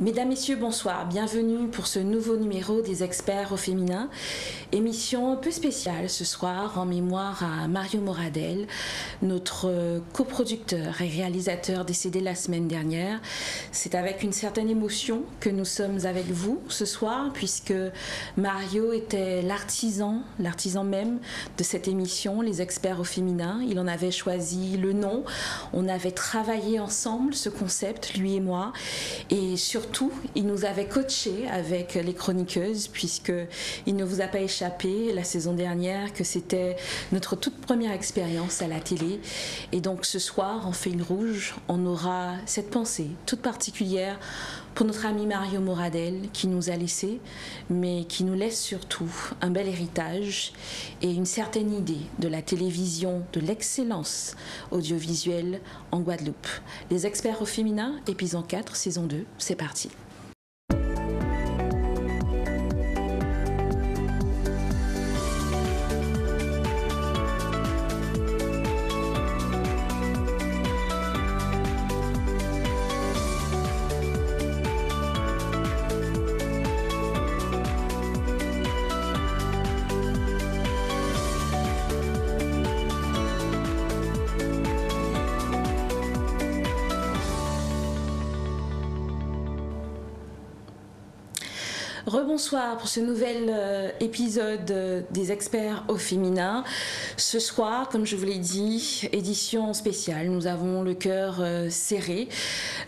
Mesdames, Messieurs, bonsoir. Bienvenue pour ce nouveau numéro des Experts au féminin. Émission un peu spéciale ce soir en mémoire à Mario Moradel, notre coproducteur et réalisateur décédé la semaine dernière. C'est avec une certaine émotion que nous sommes avec vous ce soir puisque Mario était l'artisan même de cette émission, les Experts au féminin. Il en avait choisi le nom. On avait travaillé ensemble ce concept, lui et moi, et surtout il nous avait coaché avec les chroniqueuses puisqu'il ne vous a pas échappé la saison dernière que c'était notre toute première expérience à la télé. Et donc ce soir, en fil rouge, on aura cette pensée toute particulière pour notre ami Mario Moradel qui nous a laissés, mais qui nous laisse surtout un bel héritage et une certaine idée de la télévision, de l'excellence audiovisuelle en Guadeloupe. Les Experts au féminin, épisode 4, saison 2, c'est parti. Rebonsoir pour ce nouvel épisode des Experts au féminin. Ce soir, comme je vous l'ai dit, édition spéciale. Nous avons le cœur serré.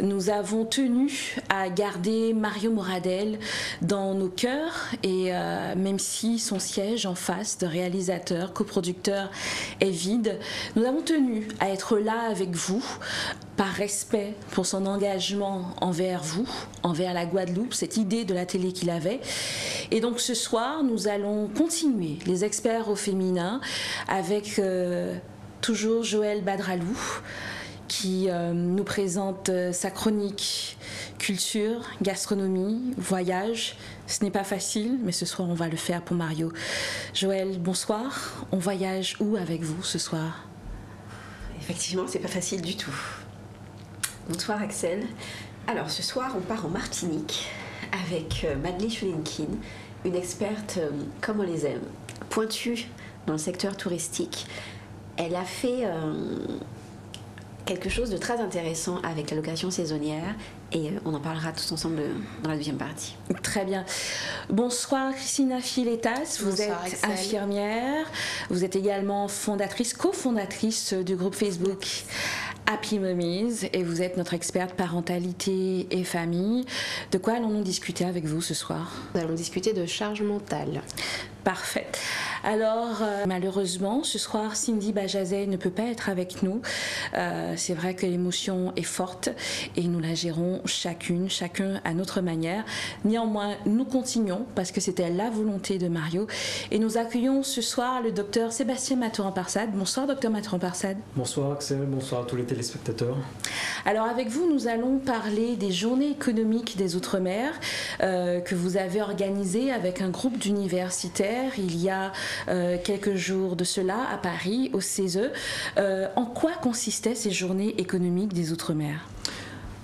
Nous avons tenu à garder Mario Moradel dans nos cœurs et même si son siège en face de réalisateur, coproducteur est vide, nous avons tenu à être là avec vous par respect pour son engagement envers vous, envers la Guadeloupe, cette idée de la télé qu'il avait. Et donc ce soir, nous allons continuer les Experts au féminin avec toujours Joël Badralou qui nous présente sa chronique culture, gastronomie, voyage. Ce n'est pas facile, mais ce soir on va le faire pour Mario. Joël, bonsoir. On voyage où avec vous ce soir ? Effectivement, c'est pas facile du tout. Bonsoir Axel. Alors ce soir, on part en Martinique avec Madeleine Chulenkin, une experte comme on les aime, pointue dans le secteur touristique. Elle a fait quelque chose de très intéressant avec la location saisonnière et on en parlera tous ensemble dans la deuxième partie. Très bien. Bonsoir Christina Filetas, vous êtes Axel. Infirmière, vous êtes également fondatrice, cofondatrice du groupe Facebook Happy Mummies et vous êtes notre experte parentalité et famille. De quoi allons-nous discuter avec vous ce soir ? Nous allons discuter de charge mentale. Parfait. Alors, malheureusement, ce soir, Cindy Bajazet ne peut pas être avec nous. C'est vrai que l'émotion est forte et nous la gérons chacun à notre manière. Néanmoins, nous continuons parce que c'était la volonté de Mario. Et nous accueillons ce soir le docteur Sébastien Mathurin-Parsad. Bonsoir, docteur Mathurin-Parsad. Bonsoir Axel, bonsoir à tous les téléspectateurs. Alors avec vous, nous allons parler des journées économiques des Outre-mer que vous avez organisées avec un groupe d'universitaires il y a quelques jours de cela à Paris, au CESE. En quoi consistaient ces journées économiques des Outre-mer ?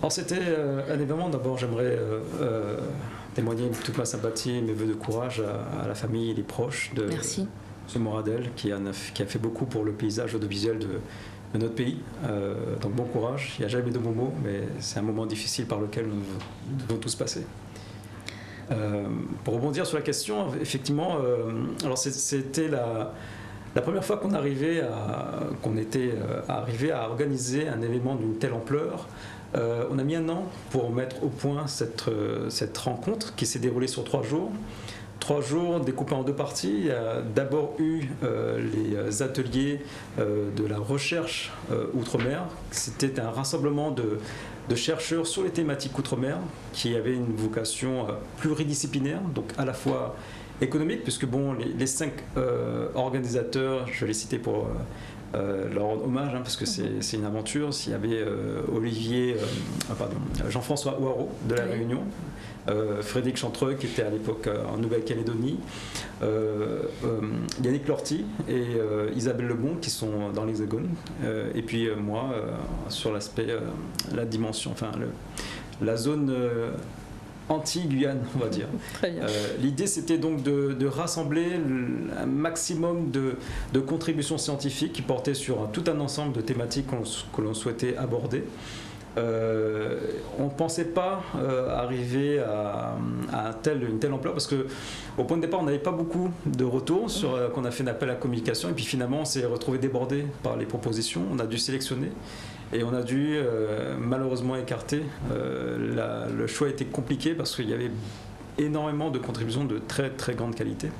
Alors c'était un événement, d'abord j'aimerais témoigner toute ma sympathie et mes voeux de courage à la famille et les proches de Merci. M. Moradel qui a fait beaucoup pour le paysage audiovisuel de notre pays. Donc bon courage, il n'y a jamais de bons mots, mais c'est un moment difficile par lequel nous devons tous passer. Pour rebondir sur la question, effectivement, alors c'était la première fois qu'on était arrivé à organiser un événement d'une telle ampleur. On a mis un an pour mettre au point cette rencontre qui s'est déroulée sur 3 jours. 3 jours découpés en 2 parties. Il y a d'abord eu les ateliers de la recherche outre-mer. C'était un rassemblement de chercheurs sur les thématiques outre-mer qui avaient une vocation pluridisciplinaire, donc à la fois économique, puisque bon, les 5 organisateurs, je vais les citer pour leur rendre hommage, parce que c'est une aventure. Il y avait Jean-François Ouareau de La Réunion, Frédéric Chantreux qui était à l'époque en Nouvelle-Calédonie, Yannick Lorty et Isabelle Lebon qui sont dans l'Hexagone, et puis moi sur l'aspect, la dimension, enfin la zone anti-Guyane, on va dire. Très bien. L'idée, c'était donc de rassembler un maximum de contributions scientifiques qui portaient sur tout un ensemble de thématiques que l'on souhaitait aborder. On ne pensait pas arriver à une telle ampleur parce qu'au point de départ, on n'avait pas beaucoup de retours sur qu'on a fait un appel à la communication et puis finalement, on s'est retrouvé débordé par les propositions. On a dû sélectionner et on a dû malheureusement écarter. Le choix était compliqué parce qu'il y avait énormément de contributions de très très grande qualité.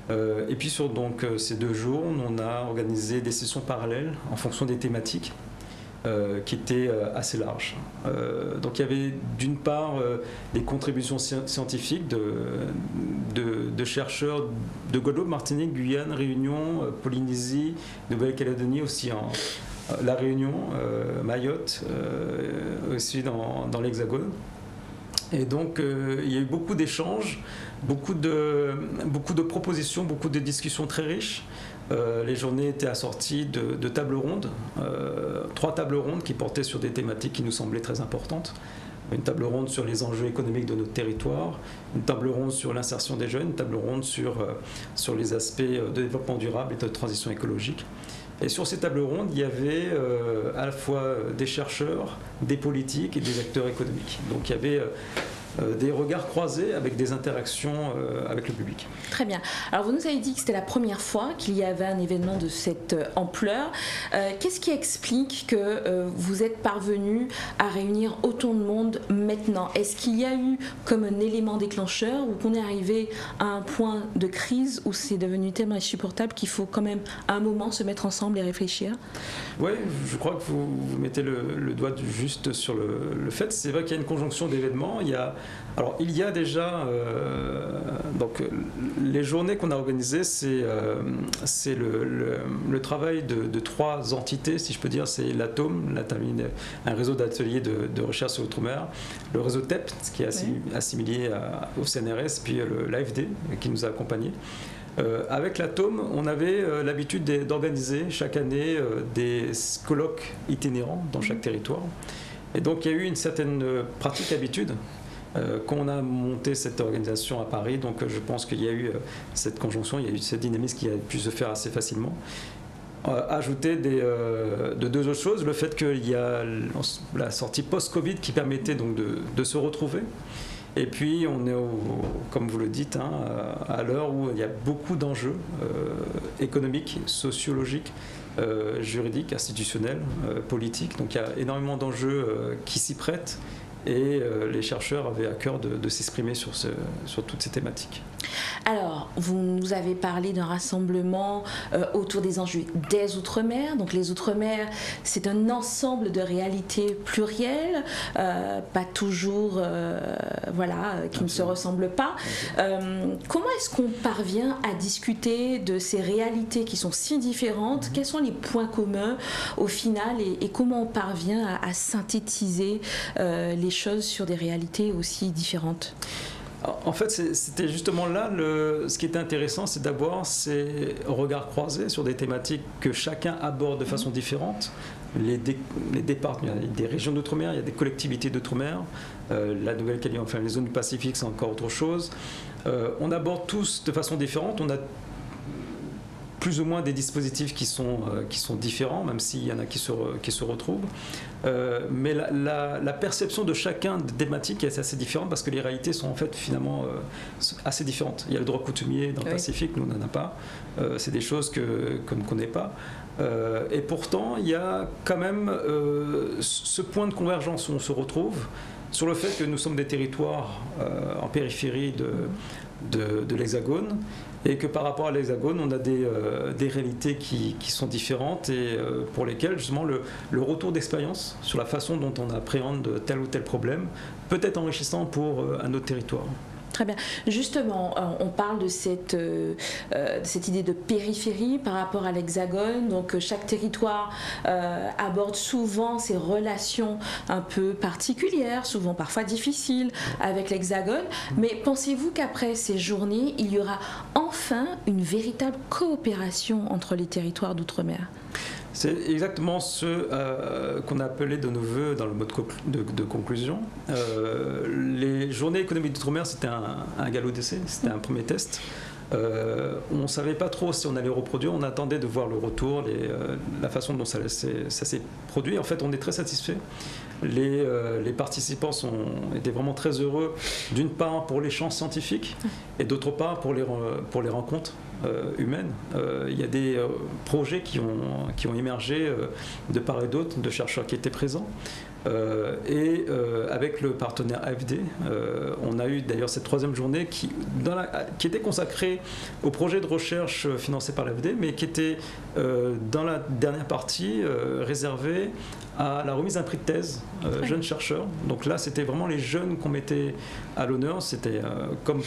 Et puis sur donc, ces 2 jours, on a organisé des sessions parallèles en fonction des thématiques. Qui était assez large. Donc il y avait d'une part des contributions scientifiques de chercheurs de Guadeloupe, Martinique, Guyane, Réunion, Polynésie, Nouvelle-Calédonie aussi, La Réunion, Mayotte, aussi dans l'Hexagone. Et donc il y a eu beaucoup d'échanges, beaucoup de propositions, beaucoup de discussions très riches. Les journées étaient assorties de tables rondes, 3 tables rondes qui portaient sur des thématiques qui nous semblaient très importantes. Une table ronde sur les enjeux économiques de notre territoire, une table ronde sur l'insertion des jeunes, une table ronde sur les aspects de développement durable et de transition écologique. Et sur ces tables rondes, il y avait à la fois des chercheurs, des politiques et des acteurs économiques. Donc il y avait des regards croisés avec des interactions avec le public. Très bien. Alors vous nous avez dit que c'était la première fois qu'il y avait un événement de cette ampleur. Qu'est-ce qui explique que vous êtes parvenu à réunir autant de monde maintenant? Est-ce qu'il y a eu comme un élément déclencheur ou qu'on est arrivé à un point de crise où c'est devenu tellement insupportable qu'il faut quand même à un moment se mettre ensemble et réfléchir? Oui, je crois que vous mettez le doigt juste sur le fait. C'est vrai qu'il y a une conjonction d'événements. Il y a déjà donc les journées qu'on a organisées, c'est le travail de 3 entités, si je peux dire. C'est l'Atome, un réseau d'ateliers de recherche sur l'outre-mer, le réseau TEP, qui est assimilé au CNRS, puis l'AFD qui nous a accompagnés. Avec l'Atome, on avait l'habitude d'organiser chaque année des colloques itinérants dans chaque territoire. Et donc il y a eu une certaine pratique habitude. Quand on a monté cette organisation à Paris, donc je pense qu'il y a eu cette conjonction, il y a eu cette dynamisme qui a pu se faire assez facilement. Ajouter de 2 autres choses, le fait qu'il y a la sortie post-Covid qui permettait donc de se retrouver. Et puis on est, comme vous le dites, à l'heure où il y a beaucoup d'enjeux économiques, sociologiques, juridiques, institutionnels, politiques. Donc il y a énormément d'enjeux qui s'y prêtent. Et les chercheurs avaient à cœur de s'exprimer sur toutes ces thématiques. Alors, vous nous avez parlé d'un rassemblement autour des enjeux des Outre-mer. Donc les Outre-mer, c'est un ensemble de réalités plurielles, pas toujours qui ne se ressemblent pas. Comment est-ce qu'on parvient à discuter de ces réalités qui sont si différentes? Quels sont les points communs au final et comment on parvient à synthétiser les choses sur des réalités aussi différentes? En fait, c'était justement là, ce qui était intéressant, c'est d'avoir ces regards croisés sur des thématiques que chacun aborde de façon différente. Les départements, il y a des régions d'outre-mer, il y a des collectivités d'outre-mer, la Nouvelle-Calédonie, enfin les zones du Pacifique, c'est encore autre chose. On aborde tous de façon différente, on a plus ou moins des dispositifs qui sont différents, même s'il y en a qui se retrouvent. Mais la perception de chacun des thématiques est assez différente parce que les réalités sont en fait finalement assez différentes. Il y a le droit coutumier dans le Pacifique, nous on n'en a pas. C'est des choses qu'on ne connaît pas. Et pourtant, il y a quand même ce point de convergence où on se retrouve sur le fait que nous sommes des territoires en périphérie de l'Hexagone et que par rapport à l'Hexagone, on a des réalités qui sont différentes et pour lesquelles justement le retour d'expérience sur la façon dont on appréhende tel ou tel problème peut être enrichissant pour un autre territoire. Très bien. Justement, on parle de cette idée de périphérie par rapport à l'Hexagone. Donc, chaque territoire aborde souvent ses relations un peu particulières, souvent parfois difficiles avec l'Hexagone. Mais pensez-vous qu'après ces journées, il y aura enfin une véritable coopération entre les territoires d'outre-mer ? C'est exactement ce qu'on a appelé de nos voeux dans le mot de conclusion. Les journée économique d'outre-mer, c'était un galop d'essai, c'était un premier test. On ne savait pas trop si on allait reproduire, on attendait de voir le retour, la façon dont ça s'est produit. En fait, on est très satisfait. Les participants étaient vraiment très heureux, d'une part pour l'échange scientifique et d'autre part pour les rencontres humaines. Il y a des projets qui ont émergé de part et d'autre, de chercheurs qui étaient présents. Avec le partenaire AFD, on a eu d'ailleurs cette troisième journée qui était consacrée au projet de recherche financé par l'AFD, mais qui était dans la dernière partie réservée à la remise d'un prix de thèse jeunes chercheurs. Donc là, c'était vraiment les jeunes qu'on mettait à l'honneur. C'était comme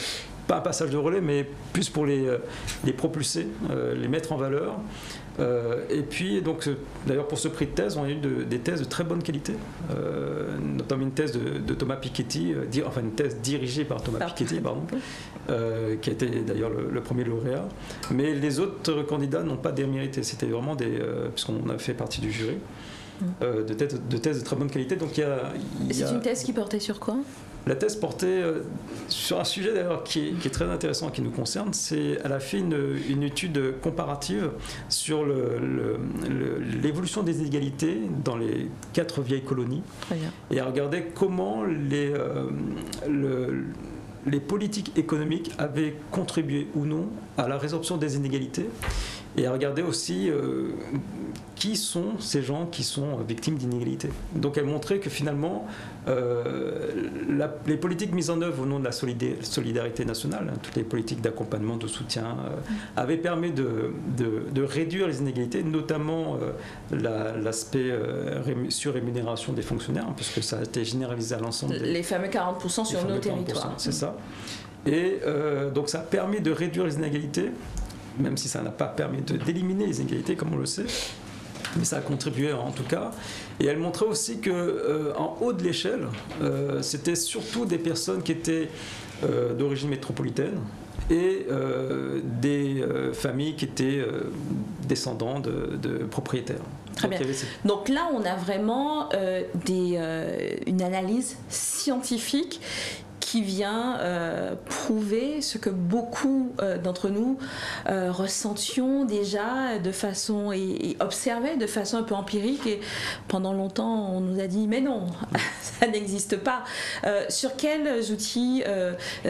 pas un passage de relais, mais plus pour les propulser, les mettre en valeur. Et puis, donc, d'ailleurs, pour ce prix de thèse, on a eu des thèses de très bonne qualité, notamment une thèse de Thomas Piketty, enfin une thèse dirigée par Thomas Piketty, pardon, qui a été d'ailleurs le premier lauréat. Mais les autres candidats n'ont pas démérité. C'était vraiment puisqu'on a fait partie du jury, de thèses de très bonne qualité. Donc, c'est une thèse qui portait sur quoi ? La thèse portait sur un sujet d'ailleurs qui est très intéressant et qui nous concerne. Elle a fait une étude comparative sur l'évolution des inégalités dans les 4 vieilles colonies. Très bien. Et a regardé comment les politiques économiques avaient contribué ou non à la résorption des inégalités. Et à regarder aussi qui sont ces gens qui sont victimes d'inégalités. Donc elle montrait que finalement, les politiques mises en œuvre au nom de la solidarité nationale, toutes les politiques d'accompagnement, de soutien, avaient permis de réduire les inégalités, notamment l'aspect surrémunération des fonctionnaires, puisque ça a été généralisé à l'ensemble les fameux 40% sur nos territoires. C'est ça. Et donc ça a permis de réduire les inégalités, même si ça n'a pas permis d'éliminer les inégalités, comme on le sait, mais ça a contribué en tout cas. Et elle montrait aussi qu'en haut de l'échelle, c'était surtout des personnes qui étaient d'origine métropolitaine et des familles qui étaient descendants de propriétaires. Très bien. Donc là, on a vraiment une analyse scientifique qui vient prouver ce que beaucoup d'entre nous ressentions déjà de façon et observaient de façon un peu empirique, et pendant longtemps on nous a dit mais non, ça n'existe pas. Sur quels outils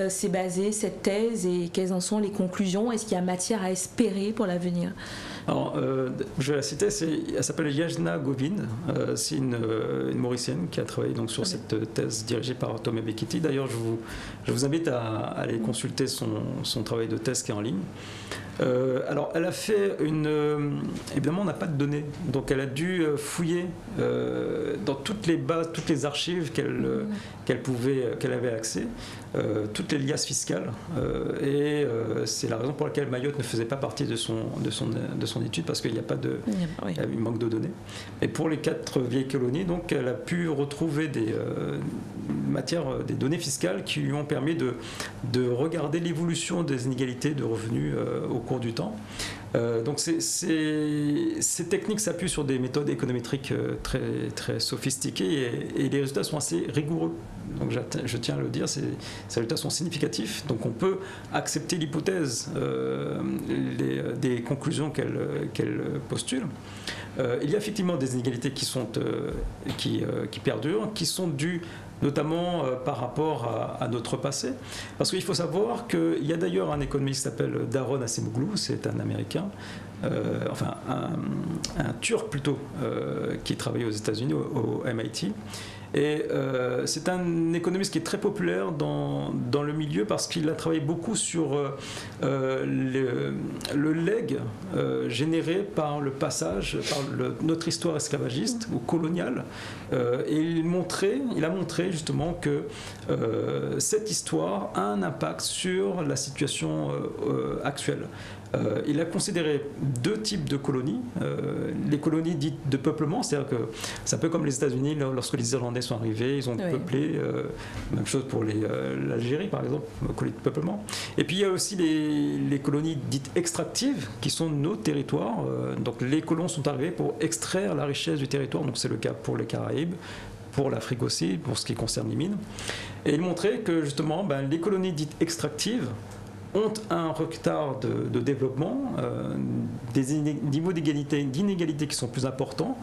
s'est basée cette thèse et quelles en sont les conclusions? Est-ce qu'il y a matière à espérer pour l'avenir? Alors, je vais la citer, elle s'appelle Yajna Govind, c'est une Mauricienne qui a travaillé donc, sur cette thèse dirigée par Thomas Piketty. D'ailleurs, je vous invite à aller consulter son travail de thèse qui est en ligne. Alors, elle a fait évidemment, on n'a pas de données, donc elle a dû fouiller dans toutes les bases, toutes les archives qu'elle avait accès, toutes les liasses fiscales, et c'est la raison pour laquelle Mayotte ne faisait pas partie de son étude, parce qu'il n'y a pas il manque de données. Et pour les 4 vieilles colonies, donc, elle a pu retrouver des données fiscales qui lui ont permis de regarder l'évolution des inégalités de revenus au cours du temps. Donc ces techniques s'appuient sur des méthodes économétriques très, très sophistiquées et les résultats sont assez rigoureux. Donc je tiens à le dire, ces résultats sont significatifs. Donc on peut accepter l'hypothèse des conclusions qu'elle postule. Il y a effectivement des inégalités qui perdurent, qui sont dues notamment par rapport à notre passé. Parce qu'il faut savoir qu'il y a d'ailleurs un économiste qui s'appelle Daron Acemoglu, c'est un Américain, enfin un Turc plutôt, qui travaille aux États-Unis, au MIT. Et c'est un économiste qui est très populaire dans le milieu parce qu'il a travaillé beaucoup sur le legs généré par le passage, par notre histoire esclavagiste ou coloniale. Et il a montré justement que cette histoire a un impact sur la situation actuelle. Il a considéré 2 types de colonies. Les colonies dites de peuplement, c'est-à-dire que c'est un peu comme les États-Unis, lorsque les Irlandais sont arrivés, ils ont peuplé, même chose pour l'Algérie par exemple, colonies de peuplement. Et puis il y a aussi les colonies dites extractives, qui sont nos territoires. Donc les colons sont arrivés pour extraire la richesse du territoire, donc c'est le cas pour les Caraïbes, pour l'Afrique aussi, pour ce qui concerne les mines. Et il montrait que justement, les colonies dites extractives ont un retard de développement, des niveaux d'inégalité qui sont plus importants,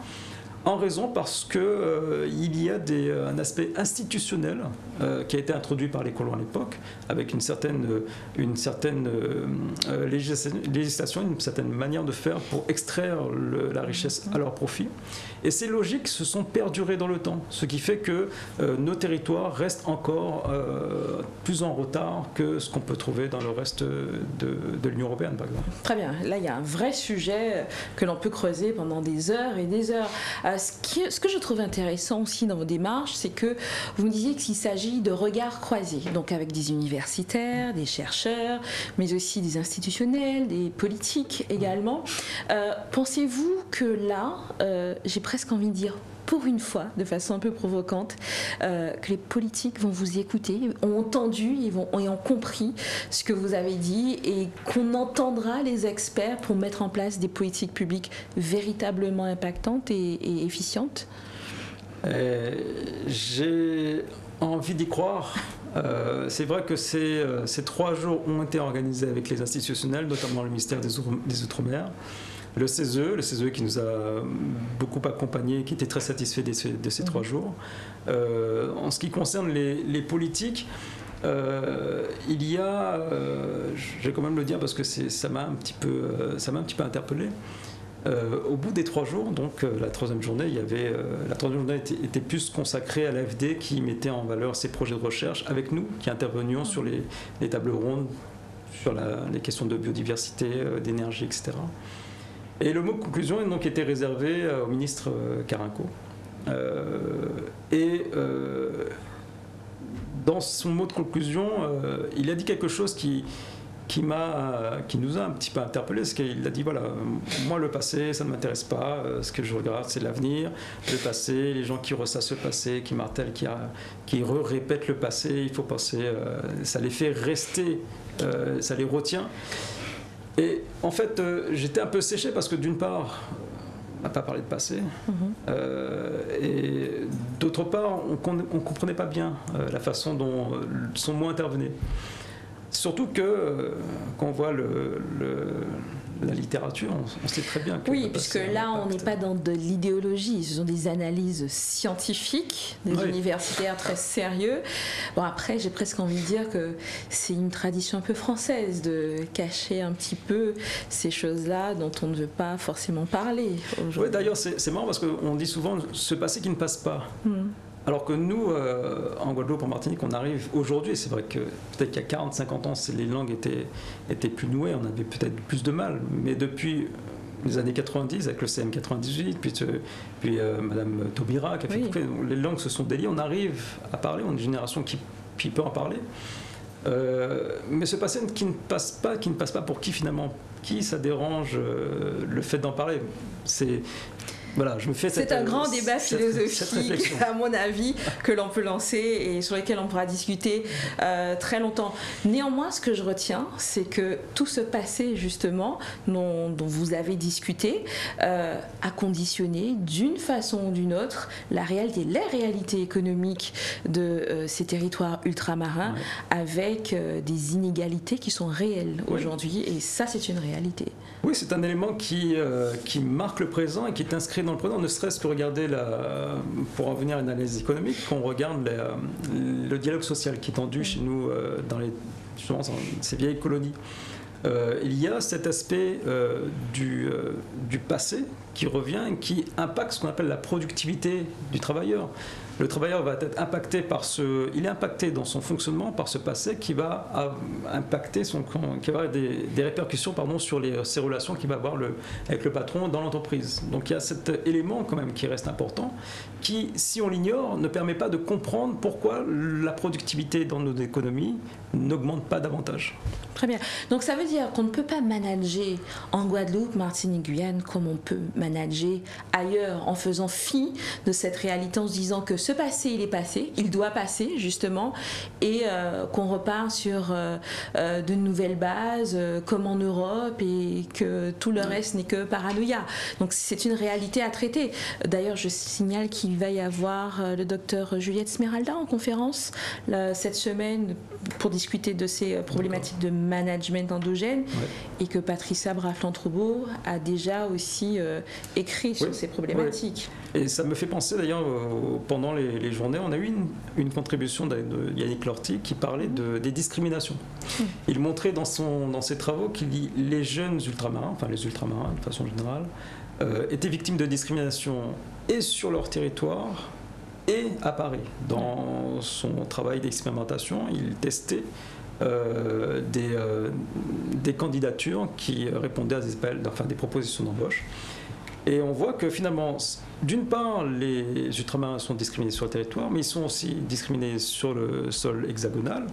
en raison parce qu'il y a un aspect institutionnel qui a été introduit par les colons à l'époque, avec une certaine législation, une certaine manière de faire pour extraire la richesse à leur profit. Et ces logiques se sont perdurées dans le temps, ce qui fait que nos territoires restent encore plus en retard que ce qu'on peut trouver dans le reste de l'Union européenne, par exemple. Très bien. Là, il y a un vrai sujet que l'on peut creuser pendant des heures et des heures. Ce que je trouve intéressant aussi dans vos démarches, c'est que vous me disiez qu'il s'agit de regards croisés, donc avec des universitaires, des chercheurs, mais aussi des institutionnels, des politiques également. Pensez-vous que là, j'ai presque envie de dire, pour une fois, de façon un peu provocante, que les politiques vont vous écouter, ont entendu et ont compris ce que vous avez dit et qu'on entendra les experts pour mettre en place des politiques publiques véritablement impactantes et efficientes? J'ai envie d'y croire. C'est vrai que ces 3 jours ont été organisés avec les institutionnels, notamment le ministère des Outre-mer. Le CESE qui nous a beaucoup accompagnés, qui était très satisfait de ces 3 jours. En ce qui concerne les politiques, il y a, je vais quand même le dire parce que ça m'a un petit peu interpellé. Au bout des 3 jours, donc la troisième journée, était plus consacrée à l'AFD qui mettait en valeur ses projets de recherche avec nous, qui intervenions sur les tables rondes, sur les questions de biodiversité, d'énergie, etc. Et le mot de conclusion a donc été réservé au ministre Carinco. Dans son mot de conclusion, il a dit quelque chose qui nous a un petit peu interpellés, c'est qu'il a dit voilà, moi le passé ça ne m'intéresse pas, ce que je regarde c'est l'avenir, le passé, les gens qui ressassent le passé, qui martèlent, qui répètent le passé, il faut penser, ça les fait rester, ça les retient. Et en fait j'étais un peu séché parce que d'une part on n'a pas parlé de passé, et d'autre part on ne comprenait pas bien la façon dont son mot intervenait. Surtout que quand on voit la littérature, on sait très bien que... Oui, puisque là, on n'est pas dans de l'idéologie, ce sont des analyses scientifiques, des universitaires très sérieux. Bon, après, j'ai presque envie de dire que c'est une tradition un peu française de cacher un petit peu ces choses-là dont on ne veut pas forcément parler aujourd'hui. Oui, d'ailleurs, c'est marrant parce qu'on dit souvent ce passé qui ne passe pas. Alors que nous, en Guadeloupe, en Martinique, on arrive aujourd'hui, c'est vrai que peut-être qu'il y a 40-50 ans, les langues étaient plus nouées, on avait peut-être plus de mal, mais depuis les années 90, avec le CM 98, puis Madame Taubira, qui a fait les langues se sont déliées, on arrive à parler, on est une génération qui peut en parler. Mais ce passé qui ne passe pas pour qui finalement? Qui ça dérange le fait d'en parler? Voilà, c'est un grand débat philosophique, à mon avis, que l'on peut lancer et sur lequel on pourra discuter très longtemps. Néanmoins, ce que je retiens, c'est que tout ce passé, justement, dont vous avez discuté, a conditionné d'une façon ou d'une autre les réalités économiques de ces territoires ultramarins, avec des inégalités qui sont réelles aujourd'hui. Et ça, c'est une réalité. Oui, c'est un élément qui marque le présent et qui est inscrit dans le présent, ne serait-ce que regarder, pour en venir à une analyse économique, qu'on regarde le dialogue social qui est tendu chez nous dans ces vieilles colonies. Il y a cet aspect du passé qui revient et qui impacte ce qu'on appelle la productivité du travailleur. Le travailleur va être impacté il est impacté dans son fonctionnement par ce passé qui va impacter qui va avoir des répercussions sur ses relations qu'il va avoir avec le patron dans l'entreprise. Donc il y a cet élément quand même qui reste important, qui, si on l'ignore, ne permet pas de comprendre pourquoi la productivité dans nos économies n'augmente pas davantage. Très bien. Donc ça veut dire qu'on ne peut pas manager en Guadeloupe, Martinique, Guyane comme on peut manager ailleurs, en faisant fi de cette réalité, en se disant que ce passé, il est passé, il doit passer justement, et qu'on repart sur de nouvelles bases, comme en Europe, et que tout le reste n'est que paranoïa. Donc c'est une réalité à traiter. D'ailleurs, je signale qu'il va y avoir le docteur Juliette Smeralda en conférence cette semaine pour discuter de ces problématiques de management endogène, et que Patricia Brafland-Troubaud a déjà aussi écrit sur ces problématiques. Et ça me fait penser d'ailleurs, pendant les journées, on a eu une contribution de Yannick Lorty qui parlait des discriminations. Il montrait dans ses travaux que les jeunes ultramarins, enfin les ultramarins de façon générale, étaient victimes de discrimination et sur leur territoire et à Paris. Dans son travail d'expérimentation, il testait des candidatures qui répondaient à des propositions d'embauche. Et on voit que finalement, d'une part, les ultramarins sont discriminés sur le territoire, mais ils sont aussi discriminés sur le sol hexagonal.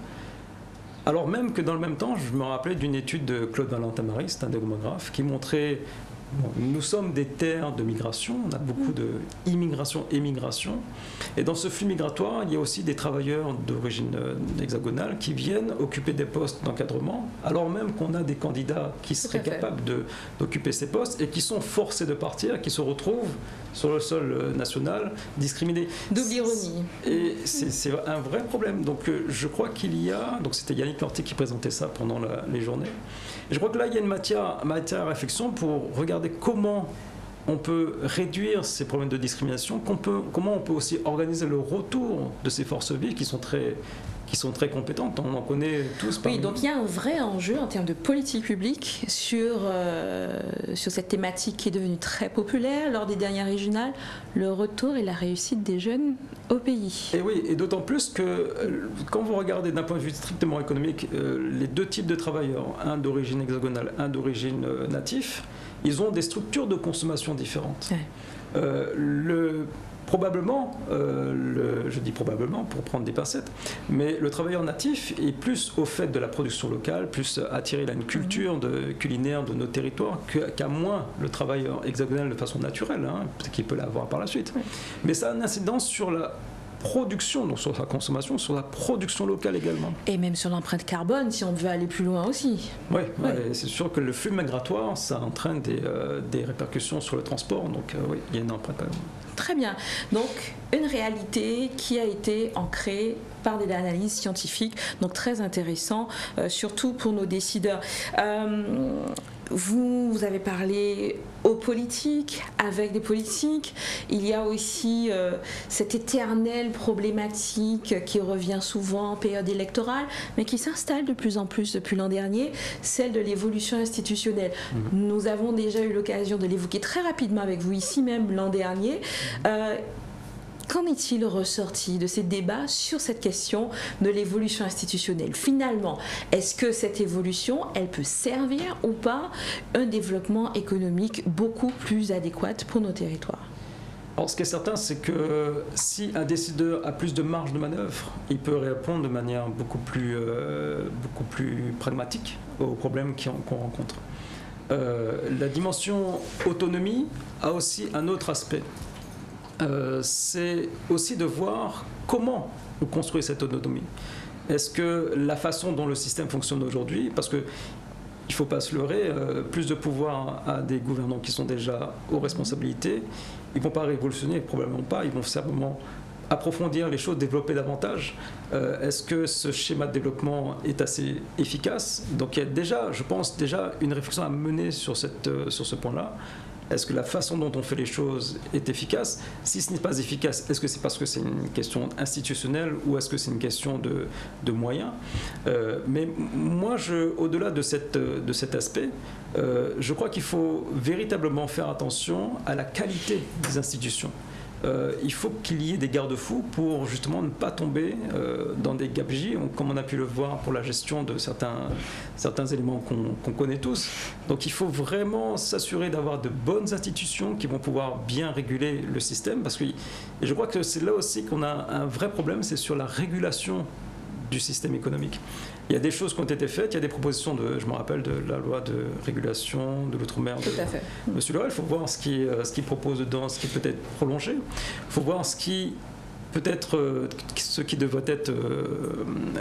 Alors même que dans le même temps, je me rappelais d'une étude de Claude Valentin-Marie, c'est un démographe, qui montrait... nous sommes des terres de migration, on a beaucoup d'immigration, émigration, et dans ce flux migratoire, il y a aussi des travailleurs d'origine hexagonale qui viennent occuper des postes d'encadrement, alors même qu'on a des candidats qui seraient capables d'occuper ces postes et qui sont forcés de partir, qui se retrouvent sur le sol national discriminés. Double ironie. Et c'est un vrai problème. Donc je crois qu'il y a, donc c'était Yannick Lorty qui présentait ça pendant les journées, et je crois que là il y a une matière à réflexion pour regarder comment on peut réduire ces problèmes de discrimination, comment on peut aussi organiser le retour de ces forces vives qui sont très compétentes. On en connaît tous. Oui, donc il y a un vrai enjeu en termes de politique publique sur cette thématique qui est devenue très populaire lors des dernières régionales, le retour et la réussite des jeunes au pays. Et oui, et d'autant plus que quand vous regardez d'un point de vue strictement économique, les deux types de travailleurs, un d'origine hexagonale, un d'origine natif, ils ont des structures de consommation différentes. Ouais. Probablement, je dis probablement pour prendre des pincettes, mais le travailleur natif est plus au fait de la production locale, plus attiré à une culture culinaire de nos territoires qu'à moins le travailleur hexagonal de façon naturelle, qu'il peut l'avoir par la suite. Oui. Mais ça a une incidence sur la production, donc sur sa consommation, sur la production locale également. Et même sur l'empreinte carbone, si on veut aller plus loin aussi. Oui, c'est sûr que le flux migratoire, ça entraîne des répercussions sur le transport, donc oui, il y a une empreinte carbone. Très bien. Donc, une réalité qui a été ancrée par des analyses scientifiques, donc très intéressant, surtout pour nos décideurs. Vous avez parlé aux politiques, avec des politiques. Il y a aussi cette éternelle problématique qui revient souvent en période électorale, mais qui s'installe de plus en plus depuis l'an dernier, celle de l'évolution institutionnelle. Nous avons déjà eu l'occasion de l'évoquer très rapidement avec vous ici même l'an dernier. Qu'en est-il ressorti de ces débats sur cette question de l'évolution institutionnelle? Finalement, est-ce que cette évolution, elle peut servir ou pas un développement économique beaucoup plus adéquat pour nos territoires? Alors, ce qui est certain, c'est que si un décideur a plus de marge de manœuvre, il peut répondre de manière beaucoup plus pragmatique aux problèmes qu'on rencontre. La dimension autonomie a aussi un autre aspect. C'est aussi de voir comment on construit cette autonomie. Est-ce que la façon dont le système fonctionne aujourd'hui, parce qu'il ne faut pas se leurrer, plus de pouvoir à des gouvernants qui sont déjà aux responsabilités, ils ne vont pas révolutionner, probablement pas, ils vont simplement approfondir les choses, développer davantage. Est-ce que ce schéma de développement est assez efficace? Donc il y a déjà, je pense, une réflexion à mener sur ce point-là. Est-ce que la façon dont on fait les choses est efficace? Si ce n'est pas efficace, est-ce que c'est parce que c'est une question institutionnelle ou est-ce que c'est une question de moyens? Mais moi, au-delà de cet aspect, je crois qu'il faut véritablement faire attention à la qualité des institutions. Il faut qu'il y ait des garde-fous pour justement ne pas tomber dans des gabegies, comme on a pu le voir pour la gestion de certains éléments qu'on connaît tous. Donc il faut vraiment s'assurer d'avoir de bonnes institutions qui vont pouvoir bien réguler le système, et je crois que c'est là aussi qu'on a un vrai problème, c'est sur la régulation du système économique. Il y a des choses qui ont été faites, il y a des propositions je me rappelle de la loi de régulation de l'outre-mer de M. Lorel. Il faut voir ce qui propose dedans, ce qui peut être prolongé. Il faut voir ce qui peut-être ce qui devrait être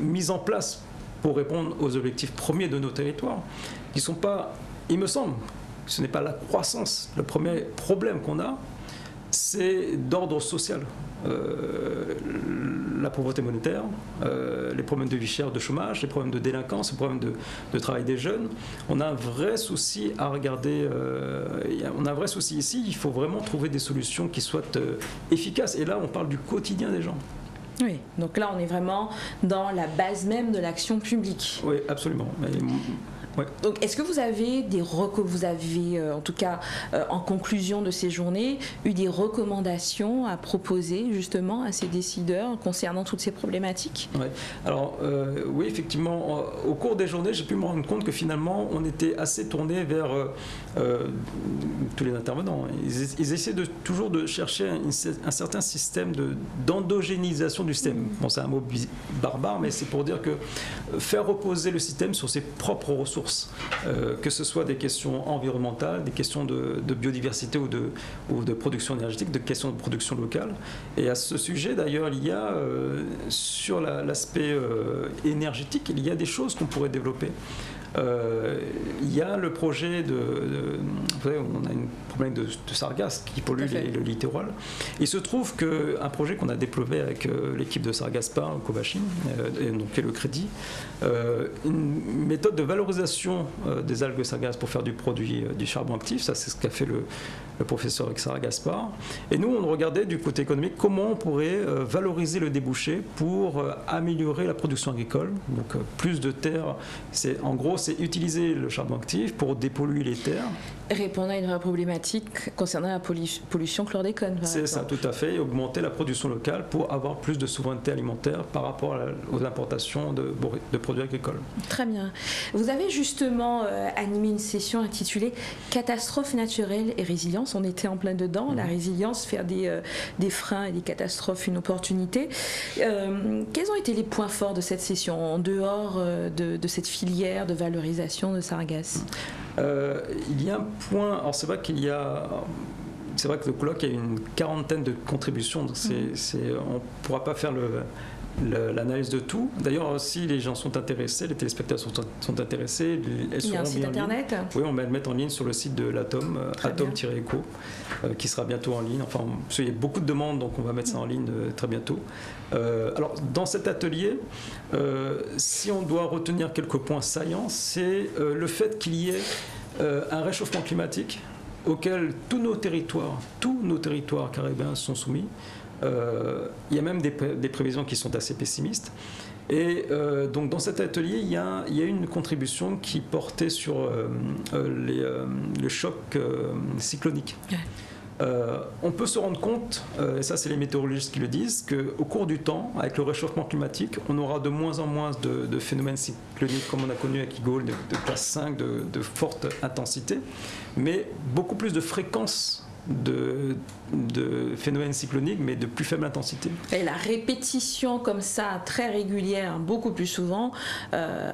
mis en place pour répondre aux objectifs premiers de nos territoires, qui ne sont pas, il me semble, ce n'est pas la croissance. Le premier problème qu'on a, c'est d'ordre social. La pauvreté monétaire, les problèmes de vie chère, de chômage, les problèmes de délinquance, les problèmes de travail des jeunes. On a un vrai souci à regarder, on a un vrai souci ici, il faut vraiment trouver des solutions qui soient efficaces. Et là, on parle du quotidien des gens. Oui, donc là, on est vraiment dans la base même de l'action publique. Oui, absolument. Ouais. Donc, est-ce que vous avez en tout cas, en conclusion de ces journées, eu des recommandations à proposer justement à ces décideurs concernant toutes ces problématiques ? Ouais. Alors, oui, effectivement, au cours des journées, j'ai pu me rendre compte que finalement, on était assez tourné vers tous les intervenants. Ils essaient toujours de chercher un certain système d'endogénisation du système. Bon, c'est un mot barbare, mais c'est pour dire que faire reposer le système sur ses propres ressources. Que ce soit des questions environnementales, des questions de biodiversité ou de production énergétique, des questions de production locale. Et à ce sujet, d'ailleurs, il y a, sur l'aspect énergétique, il y a des choses qu'on pourrait développer. Il y a le projet vous savez, on a un problème de sargasses qui pollue le littoral. Il se trouve qu'un projet qu'on a développé avec l'équipe de Sargaspar, Covachine, qui est le crédit, une méthode de valorisation des algues sargasses pour faire du produit du charbon actif, ça c'est ce qu'a fait le professeur avec Sargaspar. Et nous, on regardait du côté économique comment on pourrait valoriser le débouché pour améliorer la production agricole. Donc plus de terres, en gros, c'est utiliser le charbon actif pour dépolluer les terres. Répondre à une vraie problématique concernant la pollution chlordécone. C'est ça, tout à fait, et augmenter la production locale pour avoir plus de souveraineté alimentaire par rapport aux importations de produits agricoles. Très bien. Vous avez justement animé une session intitulée « Catastrophes naturelles et résilience ». On était en plein dedans. La résilience, faire des freins et des catastrophes une opportunité. Quels ont été les points forts de cette session, en dehors de cette filière de valorisation de sargasses ? Il y a un point, alors c'est vrai que le colloque a une quarantaine de contributions, donc on ne pourra pas faire l'analyse de tout. D'ailleurs, si les gens sont intéressés, les téléspectateurs sont intéressés, il y a un site internet ? Oui, on va le mettre en ligne sur le site de l'Atom, atom-eco, qui sera bientôt en ligne. Enfin, il y a beaucoup de demandes, donc on va mettre ça en ligne très bientôt. Alors, dans cet atelier, si on doit retenir quelques points saillants, c'est le fait qu'il y ait un réchauffement climatique auquel tous nos territoires caribéens sont soumis. Il y a même des prévisions qui sont assez pessimistes. Et donc dans cet atelier, il y a une contribution qui portait sur le choc cyclonique. On peut se rendre compte, et ça c'est les météorologistes qui le disent, qu'au cours du temps, avec le réchauffement climatique, on aura de moins en moins de phénomènes cycloniques comme on a connu avec Igol, de classe 5, de forte intensité, mais beaucoup plus de fréquences de phénomènes cycloniques, mais de plus faible intensité. Et la répétition comme ça, très régulière, beaucoup plus souvent,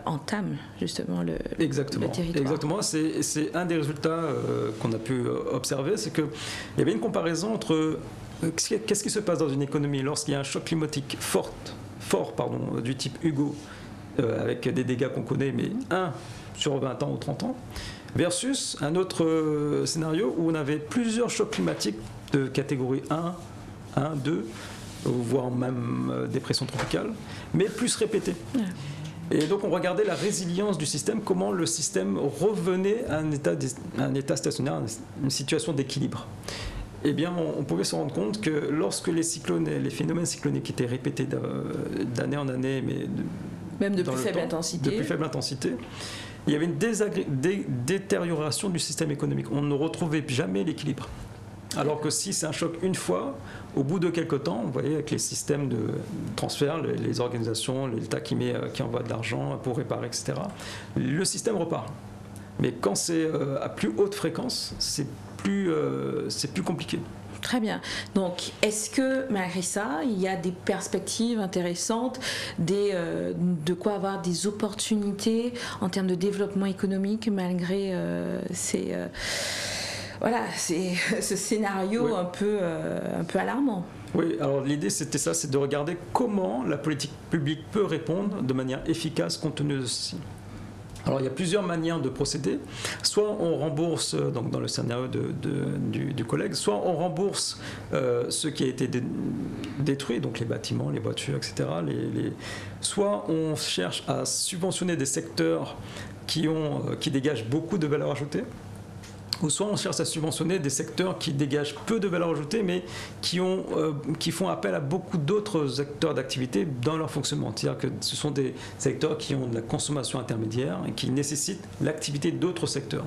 entame justement le territoire. Exactement. C'est un des résultats qu'on a pu observer, c'est qu'il y avait une comparaison entre qu'est-ce qui se passe dans une économie lorsqu'il y a un choc climatique fort du type Hugo, avec des dégâts qu'on connaît, mais 1 sur 20 ans ou 30 ans, versus un autre scénario où on avait plusieurs chocs climatiques de catégorie 1, 2, voire même dépression tropicale, mais plus répétés. Et donc on regardait la résilience du système, comment le système revenait à un état stationnaire, une situation d'équilibre. Eh bien, on pouvait se rendre compte que lorsque les phénomènes cycloniques étaient répétés d'année en année, mais même de plus faible intensité, il y avait une détérioration du système économique. On ne retrouvait jamais l'équilibre. Alors que si c'est un choc une fois, au bout de quelques temps, vous voyez, avec les systèmes de transfert, les organisations, l'État qui envoie de l'argent pour réparer, etc., le système repart. Mais quand c'est à plus haute fréquence, c'est plus compliqué. Très bien. Donc, est-ce que, malgré ça, il y a des perspectives intéressantes, de quoi avoir des opportunités en termes de développement économique, malgré ce scénario un peu alarmant ? Oui, alors l'idée c'était ça, c'est de regarder comment la politique publique peut répondre de manière efficace compte tenu de ceci. Alors il y a plusieurs manières de procéder. Soit on rembourse, donc dans le scénario du collègue, soit on rembourse ce qui a été détruit, donc les bâtiments, les voitures, etc. Soit on cherche à subventionner des secteurs qui dégagent beaucoup de valeur ajoutée. Ou soit on cherche à subventionner des secteurs qui dégagent peu de valeur ajoutée, mais qui font appel à beaucoup d'autres secteurs d'activité dans leur fonctionnement. C'est-à-dire que ce sont des secteurs qui ont de la consommation intermédiaire et qui nécessitent l'activité d'autres secteurs.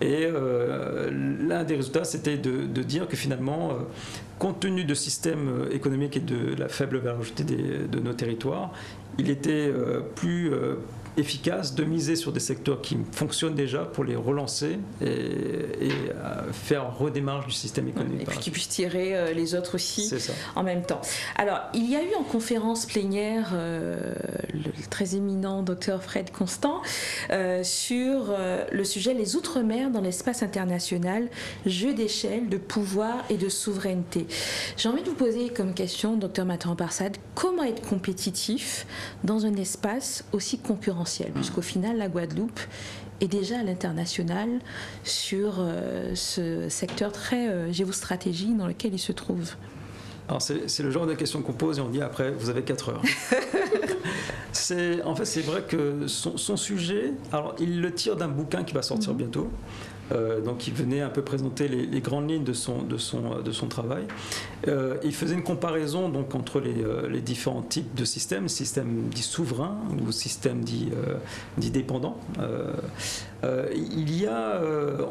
Et l'un des résultats, c'était de dire que finalement, compte tenu de systèmes économiques et de la faible valeur ajoutée de nos territoires, il était plus efficace de miser sur des secteurs qui fonctionnent déjà pour les relancer et faire redémarche du système économique. Et puis qui puissent tirer les autres aussi en même temps. Alors, il y a eu en conférence plénière le très éminent docteur Fred Constant sur le sujet les Outre-mer dans l'espace international, jeu d'échelle, de pouvoir et de souveraineté. J'ai envie de vous poser comme question, docteur Mathurin-Parsad, comment être compétitif dans un espace aussi concurrentiel, puisqu'au final, la Guadeloupe est déjà à l'international sur ce secteur très géostratégique dans lequel il se trouve. Alors c'est le genre de questions qu'on pose et on dit après, vous avez 4 heures. En fait, c'est vrai que son sujet, alors il le tire d'un bouquin qui va sortir bientôt. Donc il venait un peu présenter les grandes lignes de son travail. Il faisait une comparaison donc entre les différents types de systèmes dits souverains ou systèmes dits dépendants. On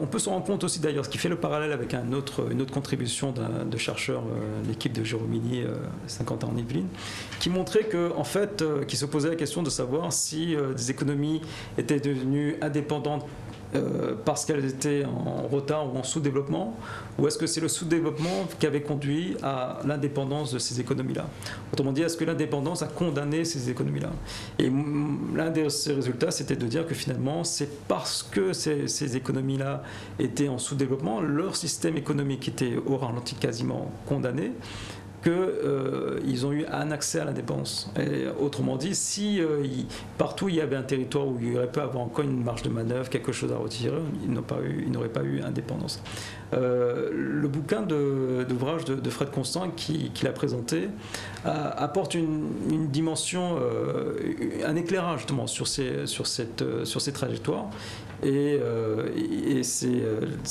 peut se rendre compte aussi d'ailleurs, ce qui fait le parallèle avec une autre contribution de chercheur, l'équipe de Jérôme-Mini, 50 ans en Yvelines, qui montrait qui se posait la question de savoir si des économies étaient devenues indépendantes parce qu'elles étaient en retard ou en sous-développement, ou est-ce que c'est le sous-développement qui avait conduit à l'indépendance de ces économies-là? Autrement dit, est-ce que l'indépendance a condamné ces économies-là? Et l'un de ces résultats, c'était de dire que finalement, c'est parce que ces économies-là étaient en sous-développement, leur système économique était au ralenti quasiment condamné, qu'ils ont eu un accès à l'indépendance. Autrement dit, si partout il y avait un territoire où il aurait pu avoir encore une marge de manœuvre, quelque chose à retirer, ils n'auraient pas eu indépendance. Le bouquin d'ouvrage de Fred Constant qu'il a présenté apporte une dimension, un éclairage justement sur ces trajectoires.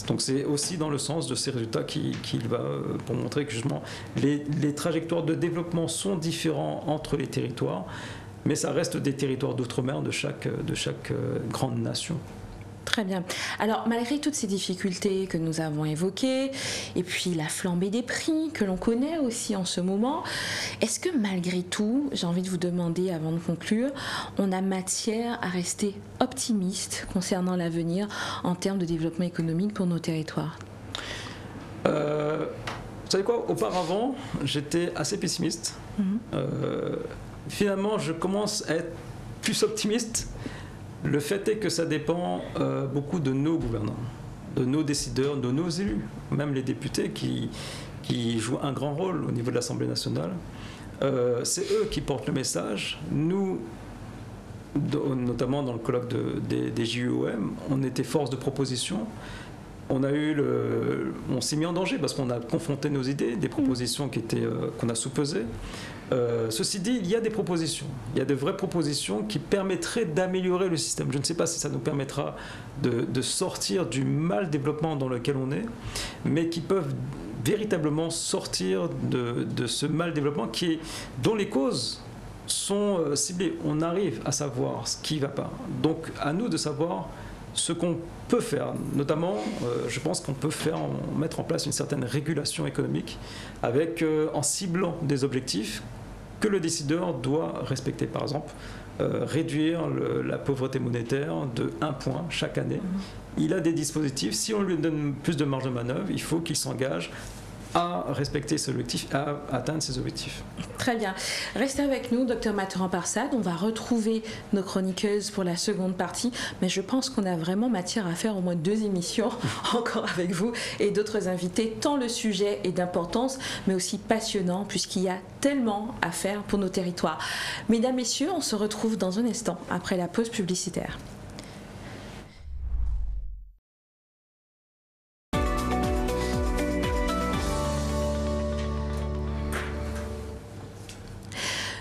Donc c'est aussi dans le sens de ces résultats qu'il va pour montrer que justement les trajectoires de développement sont différents entre les territoires, mais ça reste des territoires d'outre-mer de chaque grande nation. Très bien. Alors, malgré toutes ces difficultés que nous avons évoquées, et puis la flambée des prix que l'on connaît aussi en ce moment, est-ce que malgré tout, j'ai envie de vous demander avant de conclure, on a matière à rester optimiste concernant l'avenir en termes de développement économique pour nos territoires? Vous savez quoi? Auparavant, j'étais assez pessimiste. Finalement, je commence à être plus optimiste. Le fait est que ça dépend beaucoup de nos gouvernants, de nos décideurs, de nos élus, même les députés qui jouent un grand rôle au niveau de l'Assemblée nationale. C'est eux qui portent le message. Nous, notamment dans le colloque des JUOM, on était force de proposition. On s'est mis en danger parce qu'on a confronté nos idées, des propositions qu'on a sous-pesées. Ceci dit, il y a des propositions. Il y a de vraies propositions qui permettraient d'améliorer le système. Je ne sais pas si ça nous permettra de sortir du mal développement dans lequel on est, mais qui peuvent véritablement sortir de ce mal développement dont les causes sont ciblées. On arrive à savoir ce qui ne va pas. Donc à nous de savoir ce qu'on peut faire, notamment, je pense qu'on peut mettre en place une certaine régulation économique en ciblant des objectifs que le décideur doit respecter. Par exemple, réduire la pauvreté monétaire de 1 point chaque année. Il a des dispositifs. Si on lui donne plus de marge de manœuvre, il faut qu'il s'engage à respecter ses objectifs, à atteindre ses objectifs. Très bien. Restez avec nous, Dr Mathurin-Parsad. On va retrouver nos chroniqueuses pour la seconde partie, mais je pense qu'on a vraiment matière à faire au moins 2 émissions encore avec vous et d'autres invités, tant le sujet est d'importance, mais aussi passionnant, puisqu'il y a tellement à faire pour nos territoires. Mesdames, Messieurs, on se retrouve dans un instant, après la pause publicitaire.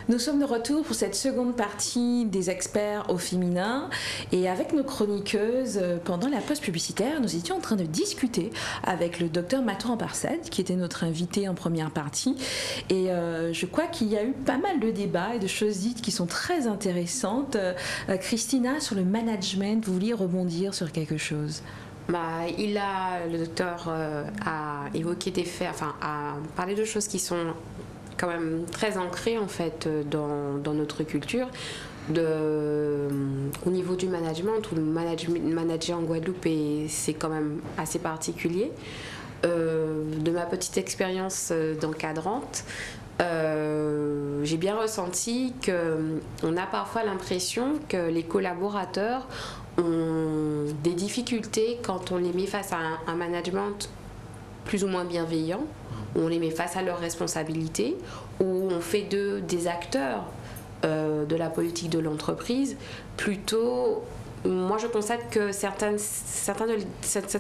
Nous sommes de retour pour cette seconde partie des experts au féminin et avec nos chroniqueuses, pendant la pause publicitaire, nous étions en train de discuter avec le docteur Mathurin-Parsad qui était notre invité en première partie et je crois qu'il y a eu pas mal de débats et de choses dites qui sont très intéressantes. Christina, sur le management, vous vouliez rebondir sur quelque chose? Le docteur a évoqué des faits, a parlé de choses qui sont quand même très ancrées en fait dans notre culture. Au niveau du management, ou le manager en Guadeloupe, c'est quand même assez particulier. De ma petite expérience d'encadrante, j'ai bien ressenti qu'on a parfois l'impression que les collaborateurs ont des difficultés quand on les met face à un management plus ou moins bienveillant, où on les met face à leurs responsabilités, où on fait d'eux des acteurs de la politique de l'entreprise. Plutôt, moi je constate que certains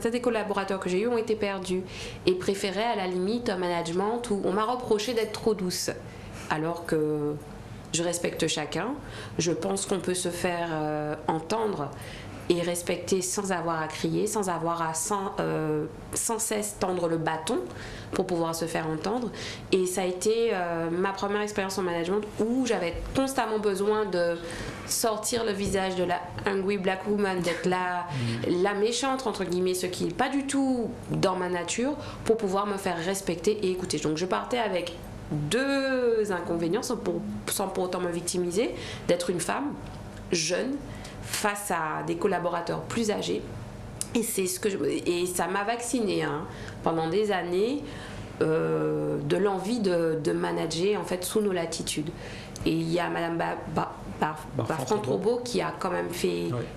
des collaborateurs que j'ai eus ont été perdus et préféraient à la limite un management où on m'a reproché d'être trop douce, alors que je respecte chacun. Je pense qu'on peut se faire entendre et respecter sans avoir à crier, sans avoir à sans cesse tendre le bâton pour pouvoir se faire entendre. Et ça a été ma première expérience en management où j'avais constamment besoin de sortir le visage de la hungry black woman, d'être la méchante entre guillemets, ce qui n'est pas du tout dans ma nature, pour pouvoir me faire respecter et écouter. Donc je partais avec 2 inconvénients sans pour autant me victimiser, d'être une femme jeune face à des collaborateurs plus âgés, et ça m'a vaccinée pendant des années de l'envie de manager en fait sous nos latitudes. Et il y a Madame Barfran-Trobo qui a quand même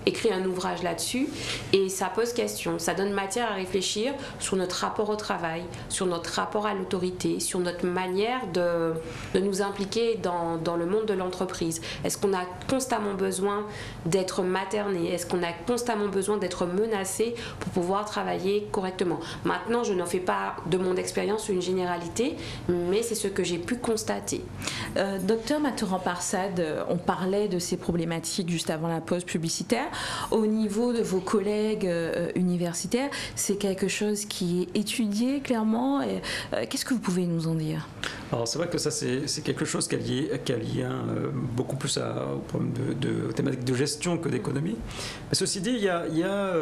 écrit un ouvrage là-dessus, et ça pose question, ça donne matière à réfléchir sur notre rapport au travail, sur notre rapport à l'autorité, sur notre manière de nous impliquer dans le monde de l'entreprise. Est-ce qu'on a constamment besoin d'être materné? Est-ce qu'on a constamment besoin d'être menacé pour pouvoir travailler correctement? Maintenant, je n'en fais pas de mon expérience une généralité, mais c'est ce que j'ai pu constater. Docteur Mathurin-Parsad, on parlait de ces problématiques juste avant la pause publicitaire. Au niveau de vos collègues universitaires, c'est quelque chose qui est étudié clairement. Qu'est-ce que vous pouvez nous en dire? Alors c'est vrai que ça c'est quelque chose qui a lié beaucoup plus au problème de thématiques de gestion que d'économie. Mais ceci dit, il y a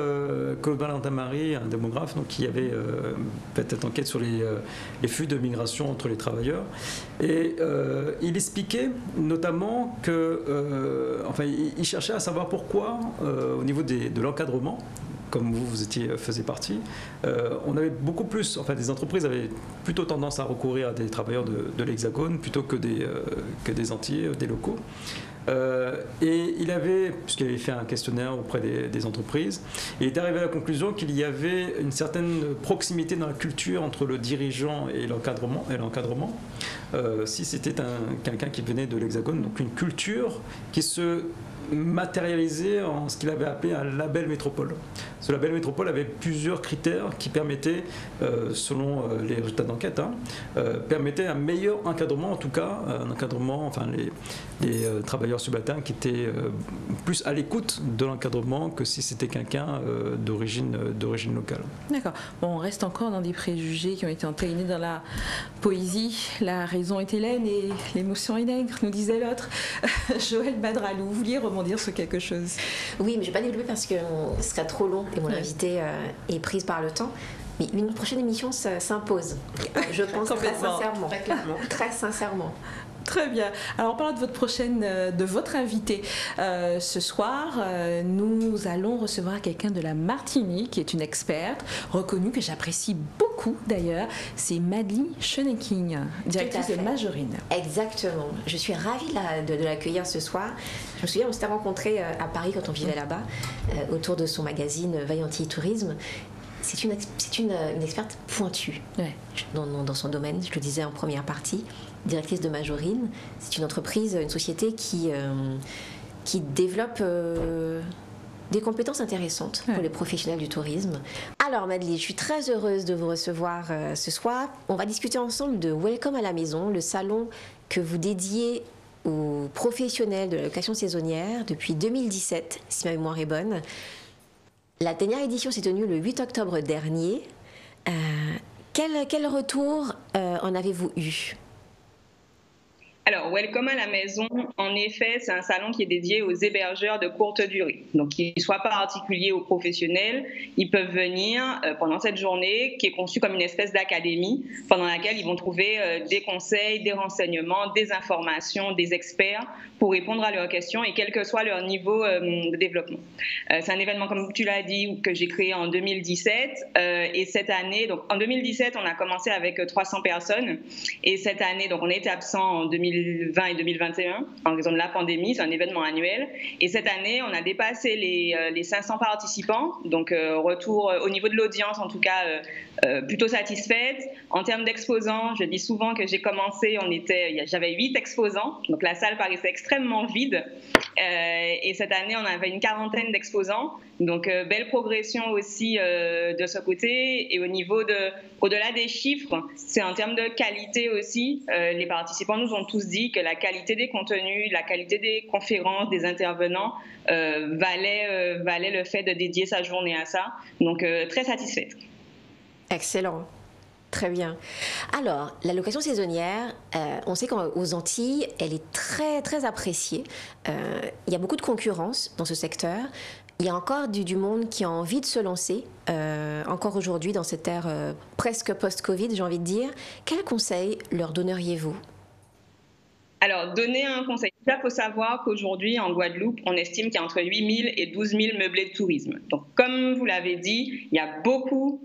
Claude Valentin-Marie, un démographe, donc, qui avait fait cette enquête sur les flux de migration entre les travailleurs, et il expliquait notamment il cherchait à savoir pourquoi au niveau de l'encadrement, comme vous faisiez partie, on avait beaucoup plus, des entreprises avaient plutôt tendance à recourir à des travailleurs de l'Hexagone plutôt que des Antillais, des locaux. Et puisqu'il avait fait un questionnaire auprès des entreprises, il est arrivé à la conclusion qu'il y avait une certaine proximité dans la culture entre le dirigeant et l'encadrement. Si c'était quelqu'un qui venait de l'Hexagone, donc une culture qui se matérialisé en ce qu'il avait appelé un label métropole. Ce label métropole avait plusieurs critères qui permettaient, selon les résultats d'enquête, permettaient un meilleur encadrement, en tout cas un encadrement, les travailleurs subalternes qui étaient plus à l'écoute de l'encadrement que si c'était quelqu'un d'origine locale. D'accord. Bon, on reste encore dans des préjugés qui ont été entériné dans la poésie. La raison est Hélène et l'émotion est nègre, nous disait l'autre. Joël Badralou, vous vouliez rebondir sur quelque chose? Oui, mais je ne vais pas développer parce que ce serait trop long et mon invité est prise par le temps. Mais une prochaine émission s'impose. Je pense très sincèrement. Très sincèrement. Très bien. Alors, en parlant de votre invité ce soir, nous allons recevoir quelqu'un de la Martinique qui est une experte reconnue que j'apprécie beaucoup d'ailleurs. C'est Madeleine Schoenenking, directrice de Majorine. Exactement. Je suis ravie de l'accueillir ce soir. Je me souviens, on s'était rencontrés à Paris quand on vivait là-bas, autour de son magazine Vaillanti Tourisme. C'est une experte pointue dans son domaine, je le disais en première partie. Directrice de Majorine, c'est une entreprise, une société qui développe des compétences intéressantes pour les professionnels du tourisme. Alors Madeleine, je suis très heureuse de vous recevoir ce soir. On va discuter ensemble de Welcome à la maison, le salon que vous dédiez aux professionnels de la location saisonnière depuis 2017, si ma mémoire est bonne. La dernière édition s'est tenue le 8 octobre dernier. Quel retour en avez-vous eu ? Alors, Welcome à la maison, en effet, c'est un salon qui est dédié aux hébergeurs de courte durée. Donc, qu'ils ne soient pas particuliers ou professionnels, ils peuvent venir pendant cette journée qui est conçue comme une espèce d'académie pendant laquelle ils vont trouver des conseils, des renseignements, des informations, des experts pour répondre à leurs questions et quel que soit leur niveau de développement. C'est un événement, comme tu l'as dit, que j'ai créé en 2017 et cette année, donc en 2017, on a commencé avec 300 personnes et cette année, donc on était absent en 2020 et 2021 en raison de la pandémie, c'est un événement annuel et cette année, on a dépassé les 500 participants, donc retour au niveau de l'audience en tout cas plutôt satisfaite. En termes d'exposants, je dis souvent que j'ai commencé, j'avais 8 exposants, donc la salle paraissait extrêmement vide et cette année, on avait une quarantaine d'exposants, donc belle progression aussi de ce côté et au-delà des chiffres, c'est en termes de qualité aussi, les participants nous ont tous dit que la qualité des contenus, la qualité des conférences, des intervenants valait le fait de dédier sa journée à ça, donc très satisfaite. Excellent. Très bien. Alors, la location saisonnière, on sait qu'aux Antilles, elle est très, très appréciée. Il y a beaucoup de concurrence dans ce secteur. Il y a encore du monde qui a envie de se lancer, encore aujourd'hui, dans cette ère presque post-Covid, j'ai envie de dire. Quels conseils leur donneriez-vous ? Alors, donner un conseil. Il faut savoir qu'aujourd'hui, en Guadeloupe, on estime qu'il y a entre 8 000 et 12 000 meublés de tourisme. Donc, comme vous l'avez dit, il y a beaucoup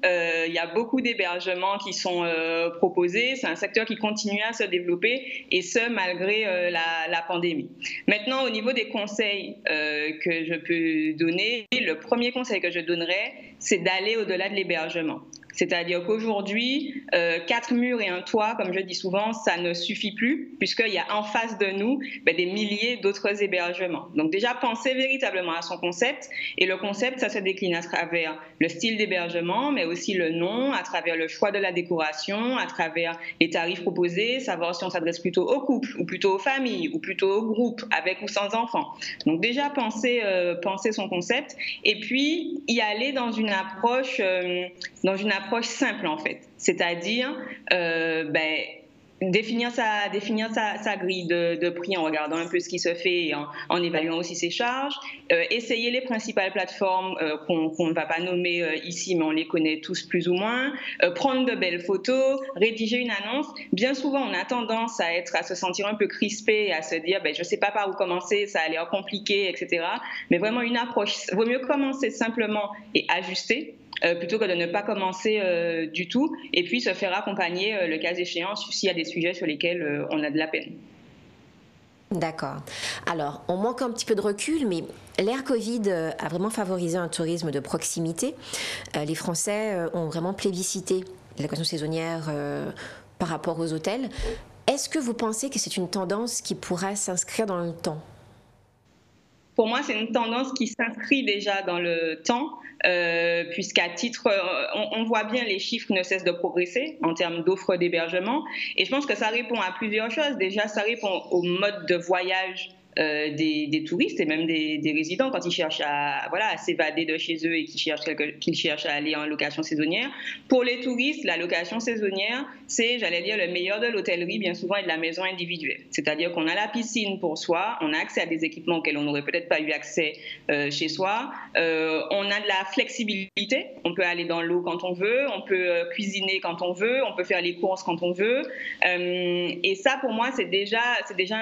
d'hébergements qui sont proposés. C'est un secteur qui continue à se développer, et ce, malgré la pandémie. Maintenant, au niveau des conseils que je peux donner, le premier conseil que je donnerais, c'est d'aller au-delà de l'hébergement. C'est-à-dire qu'aujourd'hui, 4 murs et un toit, comme je dis souvent, ça ne suffit plus, puisqu'il y a en face de nous des milliers d'autres hébergements. Donc déjà, penser véritablement à son concept. Et le concept, ça se décline à travers le style d'hébergement, mais aussi le nom, à travers le choix de la décoration, à travers les tarifs proposés, savoir si on s'adresse plutôt aux couples, ou plutôt aux familles, ou plutôt aux groupes, avec ou sans enfants. Donc déjà, penser son concept, et puis y aller dans une approche simple en fait, c'est-à-dire définir sa grille de prix en regardant un peu ce qui se fait et en évaluant aussi ses charges, essayer les principales plateformes qu'on ne va pas nommer ici, mais on les connaît tous plus ou moins, prendre de belles photos, rédiger une annonce. Bien souvent, on a tendance à se sentir un peu crispé, à se dire je ne sais pas par où commencer, ça a l'air compliqué, etc. Mais vraiment une approche, il vaut mieux commencer simplement et ajuster, plutôt que de ne pas commencer du tout, et puis se faire accompagner le cas échéant s'il y a des sujets sur lesquels on a de la peine. D'accord. Alors, on manque un petit peu de recul, mais l'ère Covid a vraiment favorisé un tourisme de proximité. Les Français ont vraiment plébiscité la location saisonnière par rapport aux hôtels. Est-ce que vous pensez que c'est une tendance qui pourrait s'inscrire dans le temps ? Pour moi, c'est une tendance qui s'inscrit déjà dans le temps, puisqu'à titre, on voit bien les chiffres ne cessent de progresser en termes d'offres d'hébergement. Et je pense que ça répond à plusieurs choses. Déjà, ça répond au mode de voyage des touristes et même des résidents quand ils cherchent à s'évader de chez eux et qu'ils cherchent à aller en location saisonnière. Pour les touristes, la location saisonnière, c'est, j'allais dire, le meilleur de l'hôtellerie bien souvent et de la maison individuelle. C'est-à-dire qu'on a la piscine pour soi, on a accès à des équipements auxquels on n'aurait peut-être pas eu accès chez soi, on a de la flexibilité, on peut aller dans l'eau quand on veut, on peut cuisiner quand on veut, on peut faire les courses quand on veut. Et ça, pour moi, c'est déjà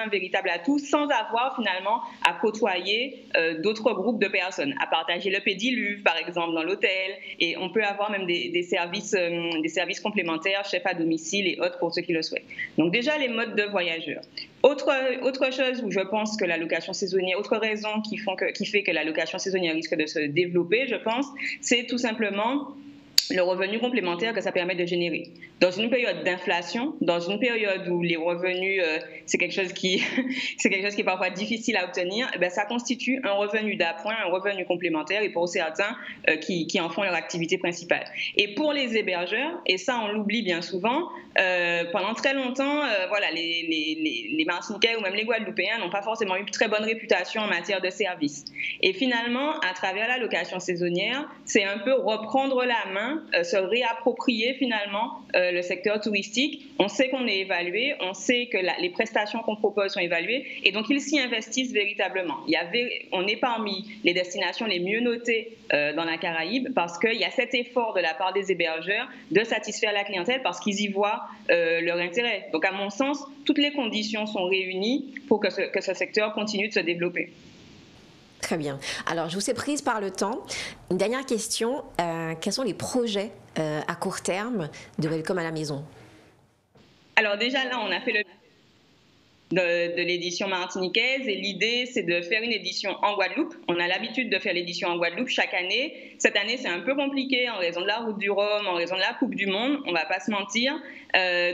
un véritable atout, sans avoir finalement à côtoyer d'autres groupes de personnes, à partager le pédiluve, par exemple, dans l'hôtel. Et on peut avoir même des services complémentaires, chef à domicile et autres pour ceux qui le souhaitent. Donc déjà, les modes de voyageurs. Autre chose où je pense que la location saisonnière, autre raison qui fait que la location saisonnière risque de se développer, je pense, c'est tout simplement le revenu complémentaire que ça permet de générer. Dans une période d'inflation, dans une période où les revenus, c'est quelque chose qui est parfois difficile à obtenir, ça constitue un revenu d'appoint, un revenu complémentaire, et pour certains qui en font leur activité principale. Et pour les hébergeurs, et ça on l'oublie bien souvent, pendant très longtemps, les Martiniquais ou même les Guadeloupéens n'ont pas forcément eu très bonne réputation en matière de services. Et finalement, à travers la location saisonnière, c'est un peu reprendre la main, se réapproprier finalement le secteur touristique. On sait qu'on est évalué, on sait que les prestations qu'on propose sont évaluées, et donc ils s'y investissent véritablement. On est parmi les destinations les mieux notées dans la Caraïbe parce qu'il y a cet effort de la part des hébergeurs de satisfaire la clientèle parce qu'ils y voient leur intérêt. Donc à mon sens, toutes les conditions sont réunies pour que ce secteur continue de se développer. Très bien. Alors, je vous ai prise par le temps. Une dernière question. Quels sont les projets à court terme de Welcome à la maison? Alors déjà, là, on a fait de l'édition martiniquaise et l'idée, c'est de faire une édition en Guadeloupe. On a l'habitude de faire l'édition en Guadeloupe chaque année. Cette année, c'est un peu compliqué en raison de la Route du Rhum, en raison de la Coupe du Monde, on ne va pas se mentir.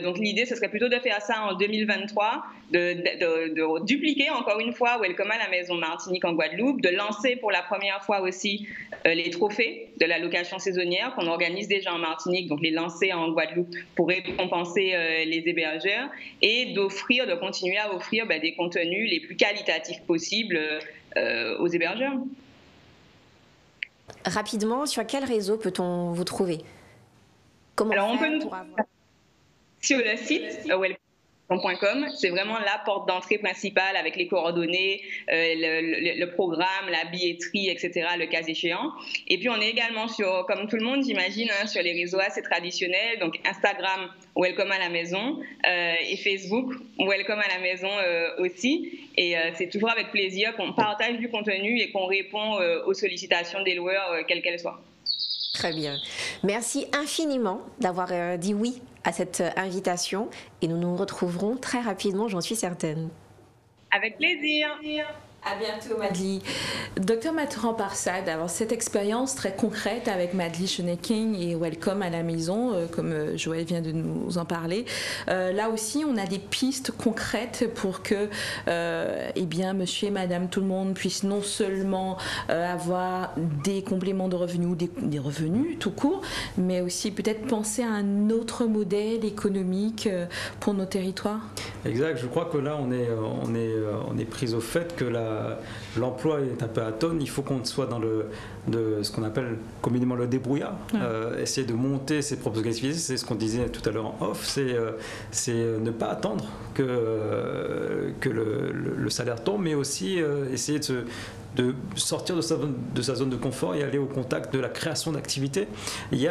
Donc l'idée, ce serait plutôt de faire ça en 2023, de dupliquer encore une fois Welcome à la maison Martinique en Guadeloupe, de lancer pour la première fois aussi les trophées de la location saisonnière qu'on organise déjà en Martinique, donc les lancer en Guadeloupe pour récompenser les hébergeurs et de continuer à offrir des contenus les plus qualitatifs possibles aux hébergeurs. Rapidement, sur quel réseau peut-on vous trouver? Alors, on peut nous trouver sur le site welcome.com. C'est vraiment la porte d'entrée principale avec les coordonnées, le programme, la billetterie, etc., le cas échéant. Et puis, on est également comme tout le monde, j'imagine, sur les réseaux assez traditionnels, donc Instagram, Welcome à la maison, et Facebook, Welcome à la maison aussi. Et c'est toujours avec plaisir qu'on partage du contenu et qu'on répond aux sollicitations des loueurs, quelles qu'elles soient. Très bien. Merci infiniment d'avoir dit oui à cette invitation et nous nous retrouverons très rapidement, j'en suis certaine. Avec plaisir. À bientôt, Madly. Docteur Mathurin-Parsad, avoir cette expérience très concrète avec Madly Shoneking et Welcome à la maison, comme Joël vient de nous en parler. Là aussi, on a des pistes concrètes pour que monsieur et madame tout le monde puisse non seulement avoir des compléments de revenus ou des revenus tout court, mais aussi peut-être penser à un autre modèle économique pour nos territoires. Exact, je crois que là, on est pris au fait que l'emploi est un peu atone, il faut qu'on soit dans ce qu'on appelle communément le débrouillard, essayer de monter ses propres activités, c'est ce qu'on disait tout à l'heure en off, c'est ne pas attendre que le salaire tombe, mais aussi essayer de sortir de sa zone de confort et aller au contact de la création d'activités. Et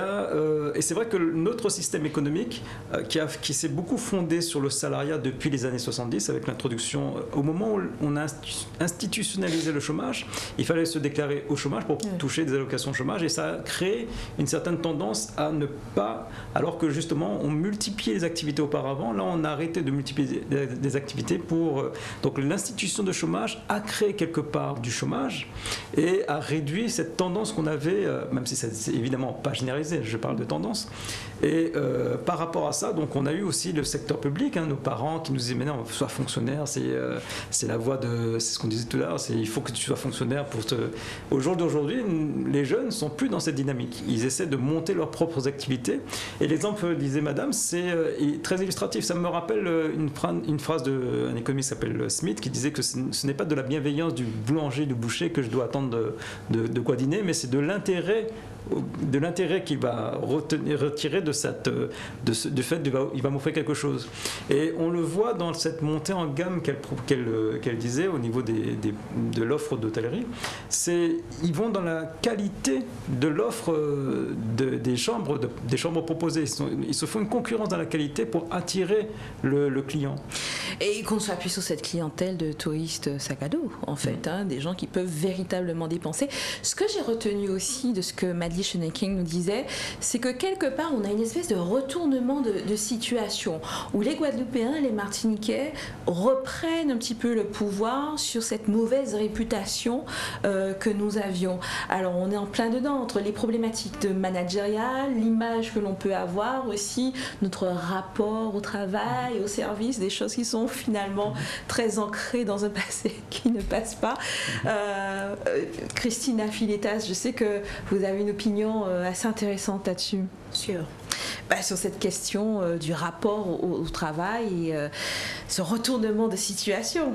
c'est vrai que notre système économique, qui s'est beaucoup fondé sur le salariat depuis les années 70, avec l'introduction, au moment où on a institutionnalisé le chômage, il fallait se déclarer au chômage pour toucher des allocations de chômage, et ça a créé une certaine tendance à ne pas, alors que justement on multipliait les activités auparavant, là on a arrêté de multiplier des activités donc l'institution de chômage a créé quelque part du chômage, chômage et a réduit cette tendance qu'on avait, même si c'est évidemment pas généralisé, je parle de tendance. Et par rapport à ça, donc on a eu aussi le secteur public, nos parents qui nous disaient mais non, sois fonctionnaire, c'est la voie de, c'est ce qu'on disait tout à l'heure, il faut que tu sois fonctionnaire pour te. Au jour d'aujourd'hui, les jeunes sont plus dans cette dynamique. Ils essaient de monter leurs propres activités. Et l'exemple, disait Madame, c'est très illustratif. Ça me rappelle une phrase d'un économiste qui s'appelle Smith qui disait que ce n'est pas de la bienveillance du boulanger, du boucher que je dois attendre de quoi dîner, mais c'est de l'intérêt qu'il va retirer du fait qu'il va m'offrir quelque chose. Et on le voit dans cette montée en gamme qu'elle disait au niveau de l'offre d'hôtellerie. Ils vont dans la qualité de l'offre des chambres proposées. Ils se font une concurrence dans la qualité pour attirer le client. Et qu'on s'appuie sur cette clientèle de touristes sac à dos, en fait, des gens qui peuvent véritablement dépenser. Ce que j'ai retenu aussi de ce que Madeleine Schoeneking nous disait, c'est que quelque part, on a une espèce de retournement de situation où les Guadeloupéens, les Martiniquais reprennent un petit peu le pouvoir sur cette mauvaise réputation que nous avions. Alors, on est en plein dedans, entre les problématiques de managérial, l'image que l'on peut avoir aussi, notre rapport au travail, au service, des choses qui sont finalement très ancrées dans un passé qui ne passe pas. Christina Filitas, je sais que vous avez une opinion assez intéressante là-dessus. Sûr. Sur cette question du rapport au travail et ce retournement de situation.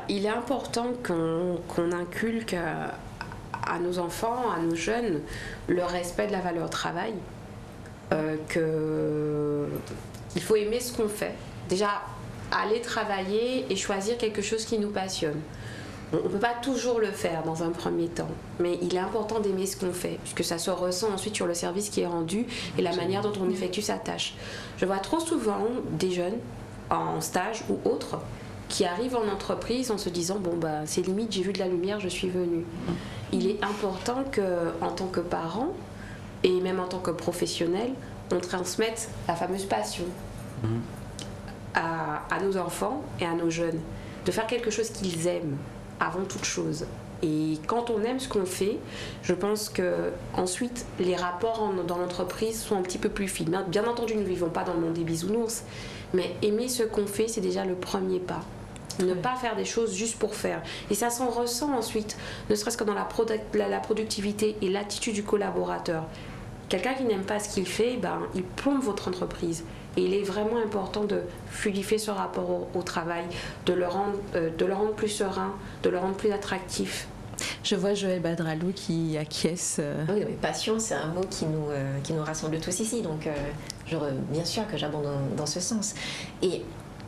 Il est important qu'on inculque à nos enfants, à nos jeunes, le respect de la valeur travail. Il faut aimer ce qu'on fait. Déjà, aller travailler et choisir quelque chose qui nous passionne. On ne peut pas toujours le faire dans un premier temps, mais il est important d'aimer ce qu'on fait, puisque ça se ressent ensuite sur le service qui est rendu et la manière dont on effectue sa tâche. Je vois trop souvent des jeunes en stage ou autres qui arrivent en entreprise en se disant c'est limite, j'ai vu de la lumière, je suis venu. Il est important qu'en tant que parent et même en tant que professionnel, on transmette la fameuse passion à nos enfants et à nos jeunes, de faire quelque chose qu'ils aiment avant toute chose. Et quand on aime ce qu'on fait, je pense que ensuite les rapports dans l'entreprise sont un petit peu plus fines. Bien entendu, nous ne vivons pas dans le monde des bisounours, mais aimer ce qu'on fait, c'est déjà le premier pas. Ne pas faire des choses juste pour faire. Et ça s'en ressent ensuite, ne serait-ce que dans la productivité et l'attitude du collaborateur. Quelqu'un qui n'aime pas ce qu'il fait, il plombe votre entreprise. Et il est vraiment important de fluidifier ce rapport au travail, de le rendre plus serein, de le rendre plus attractif. Je vois Joël Badralou qui acquiesce. Oui, mais passion, c'est un mot qui nous rassemble tous ici. Donc, bien sûr que j'abonde dans ce sens. Et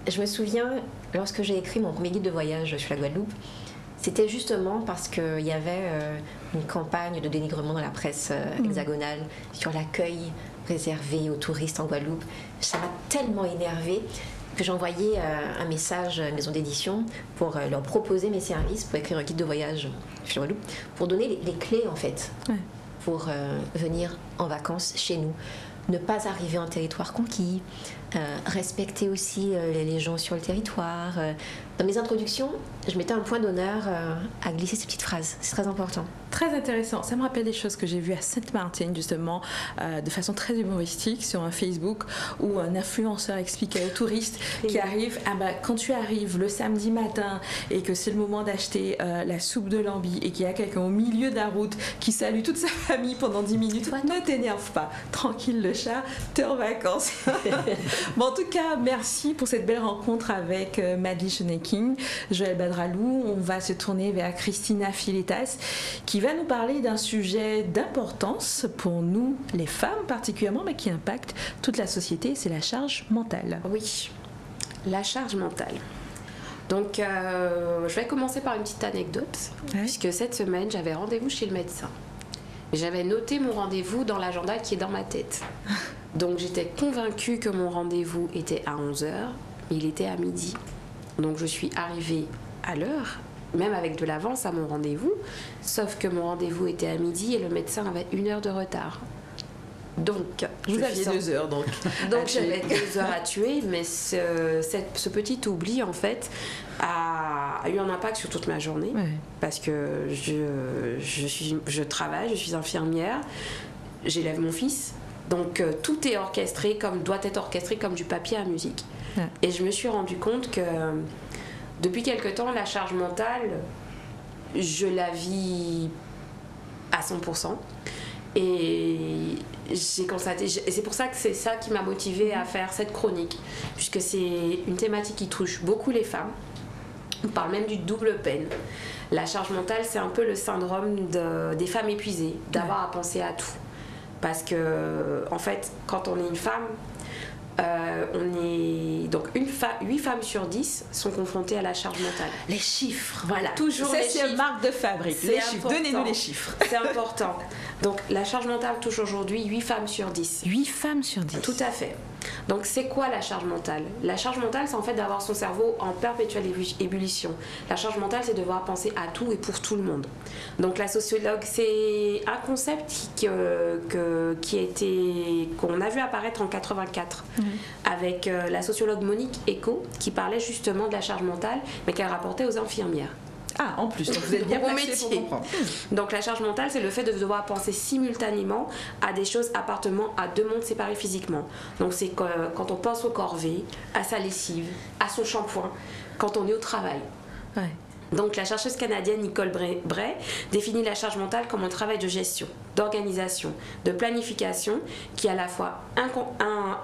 je me souviens, lorsque j'ai écrit mon premier guide de voyage sur la Guadeloupe, c'était justement parce qu'il y avait une campagne de dénigrement dans la presse hexagonale sur l'accueil réservé aux touristes en Guadeloupe. Ça m'a tellement énervée que j'ai envoyé un message à une maison d'édition pour leur proposer mes services pour écrire un guide de voyage sur la Guadeloupe, pour donner les clés en fait, pour venir en vacances chez nous. Ne pas arriver en territoire conquis, respecter aussi les gens sur le territoire. Dans mes introductions, je mettais un point d'honneur à glisser ces petites phrases. C'est très important. Très intéressant. Ça me rappelle des choses que j'ai vues à Sainte-Martine, justement, de façon très humoristique, sur un Facebook, où un influenceur expliquait aux touristes qui arrivent, quand tu arrives le samedi matin et que c'est le moment d'acheter la soupe de lambi et qu'il y a quelqu'un au milieu de la route qui salue toute sa famille pendant 10 minutes, ne t'énerve pas. Tranquille le chat, t'es en vacances. Bon, en tout cas, merci pour cette belle rencontre avec Madeleine Schoeneking, Joël Badralou. On va se tourner vers Christina Filitas, qui va nous parler d'un sujet d'importance pour nous, les femmes particulièrement, mais qui impacte toute la société, c'est la charge mentale. Oui, la charge mentale. Donc, je vais commencer par une petite anecdote, puisque cette semaine, j'avais rendez-vous chez le médecin. J'avais noté mon rendez-vous dans l'agenda qui est dans ma tête. Donc, j'étais convaincue que mon rendez-vous était à 11h, mais il était à midi. Donc, je suis arrivée à l'heure, même avec de l'avance à mon rendez-vous, sauf que mon rendez-vous était à midi et le médecin avait 1 heure de retard. Donc, vous aviez 2 heures donc. Donc j'avais 2 heures à tuer, mais ce petit oubli en fait a a eu un impact sur toute ma journée, parce que je travaille, je suis infirmière, j'élève mon fils, donc tout est orchestré doit être orchestré comme du papier à musique. Et je me suis rendu compte que depuis quelque temps, la charge mentale, je la vis à 100%. Et j'ai constaté, et c'est pour ça que c'est ça qui m'a motivée à faire cette chronique, puisque c'est une thématique qui touche beaucoup les femmes. On parle même du double peine. La charge mentale, c'est un peu le syndrome des femmes épuisées, d'avoir à penser à tout. Parce que, en fait, quand on est une femme, donc 8 femmes sur 10 sont confrontées à la charge mentale. Les chiffres, voilà. Toujours les chiffres. C'est marque de fabrique. Les chiffres. Donnez-nous les chiffres. C'est important. Donc la charge mentale touche aujourd'hui 8 femmes sur 10. 8 femmes sur 10. Tout à fait. Donc c'est quoi la charge mentale? La charge mentale, c'est en fait d'avoir son cerveau en perpétuelle ébullition. La charge mentale, c'est devoir penser à tout et pour tout le monde. Donc la sociologue, c'est un concept qu'on a vu apparaître en 84 avec la sociologue Monique Eco, qui parlait justement de la charge mentale, mais qu'elle rapportait aux infirmières. Ah, en plus, donc vous êtes bien placé pour comprendre. Donc la charge mentale, c'est le fait de devoir penser simultanément à des choses appartenant à deux mondes séparés physiquement. Donc c'est quand on pense au corvée, à sa lessive, à son shampoing, quand on est au travail. Ouais. Donc la chercheuse canadienne Nicole Bray définit la charge mentale comme un travail de gestion, d'organisation, de planification qui est à la fois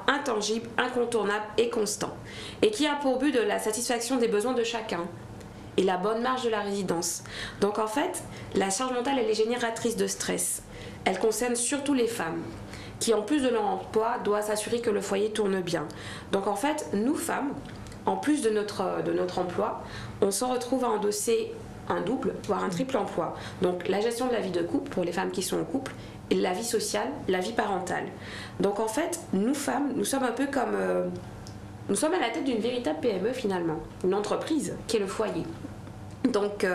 intangible, incontournable et constant, et qui a pour but de la satisfaction des besoins de chacun et la bonne marge de la résidence. Donc en fait, la charge mentale, elle est génératrice de stress. Elle concerne surtout les femmes qui, en plus de leur emploi, doivent s'assurer que le foyer tourne bien. Donc en fait, nous femmes, en plus de notre emploi, on se retrouve à endosser un double, voire un triple emploi. Donc la gestion de la vie de couple pour les femmes qui sont en couple, et la vie sociale, la vie parentale. Donc en fait, nous femmes, nous sommes un peu comme... nous sommes à la tête d'une véritable PME finalement, une entreprise qui est le foyer. Donc,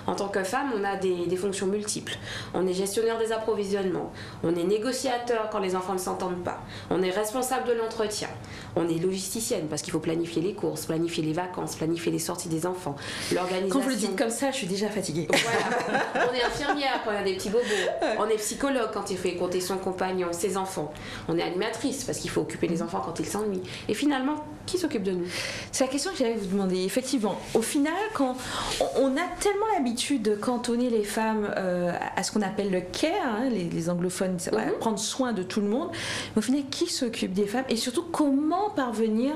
en tant que femme, on a des fonctions multiples. On est gestionnaire des approvisionnements, on est négociateur quand les enfants ne s'entendent pas, on est responsable de l'entretien, on est logisticienne parce qu'il faut planifier les courses, planifier les vacances, planifier les sorties des enfants, l'organisation. Quand vous le dites comme ça, je suis déjà fatiguée. Voilà. On est infirmière quand il y a des petits bobos, on est psychologue quand il faut compter son compagnon, ses enfants, on est animatrice parce qu'il faut occuper les enfants quand ils s'ennuient. Et finalement, qui s'occupe de nous? C'est la question que j'allais vous demander. Effectivement, au final, quand on a tellement l'habitude de cantonner les femmes à ce qu'on appelle le care, hein, les anglophones, prendre soin de tout le monde, mais au final, qui s'occupe des femmes et surtout comment parvenir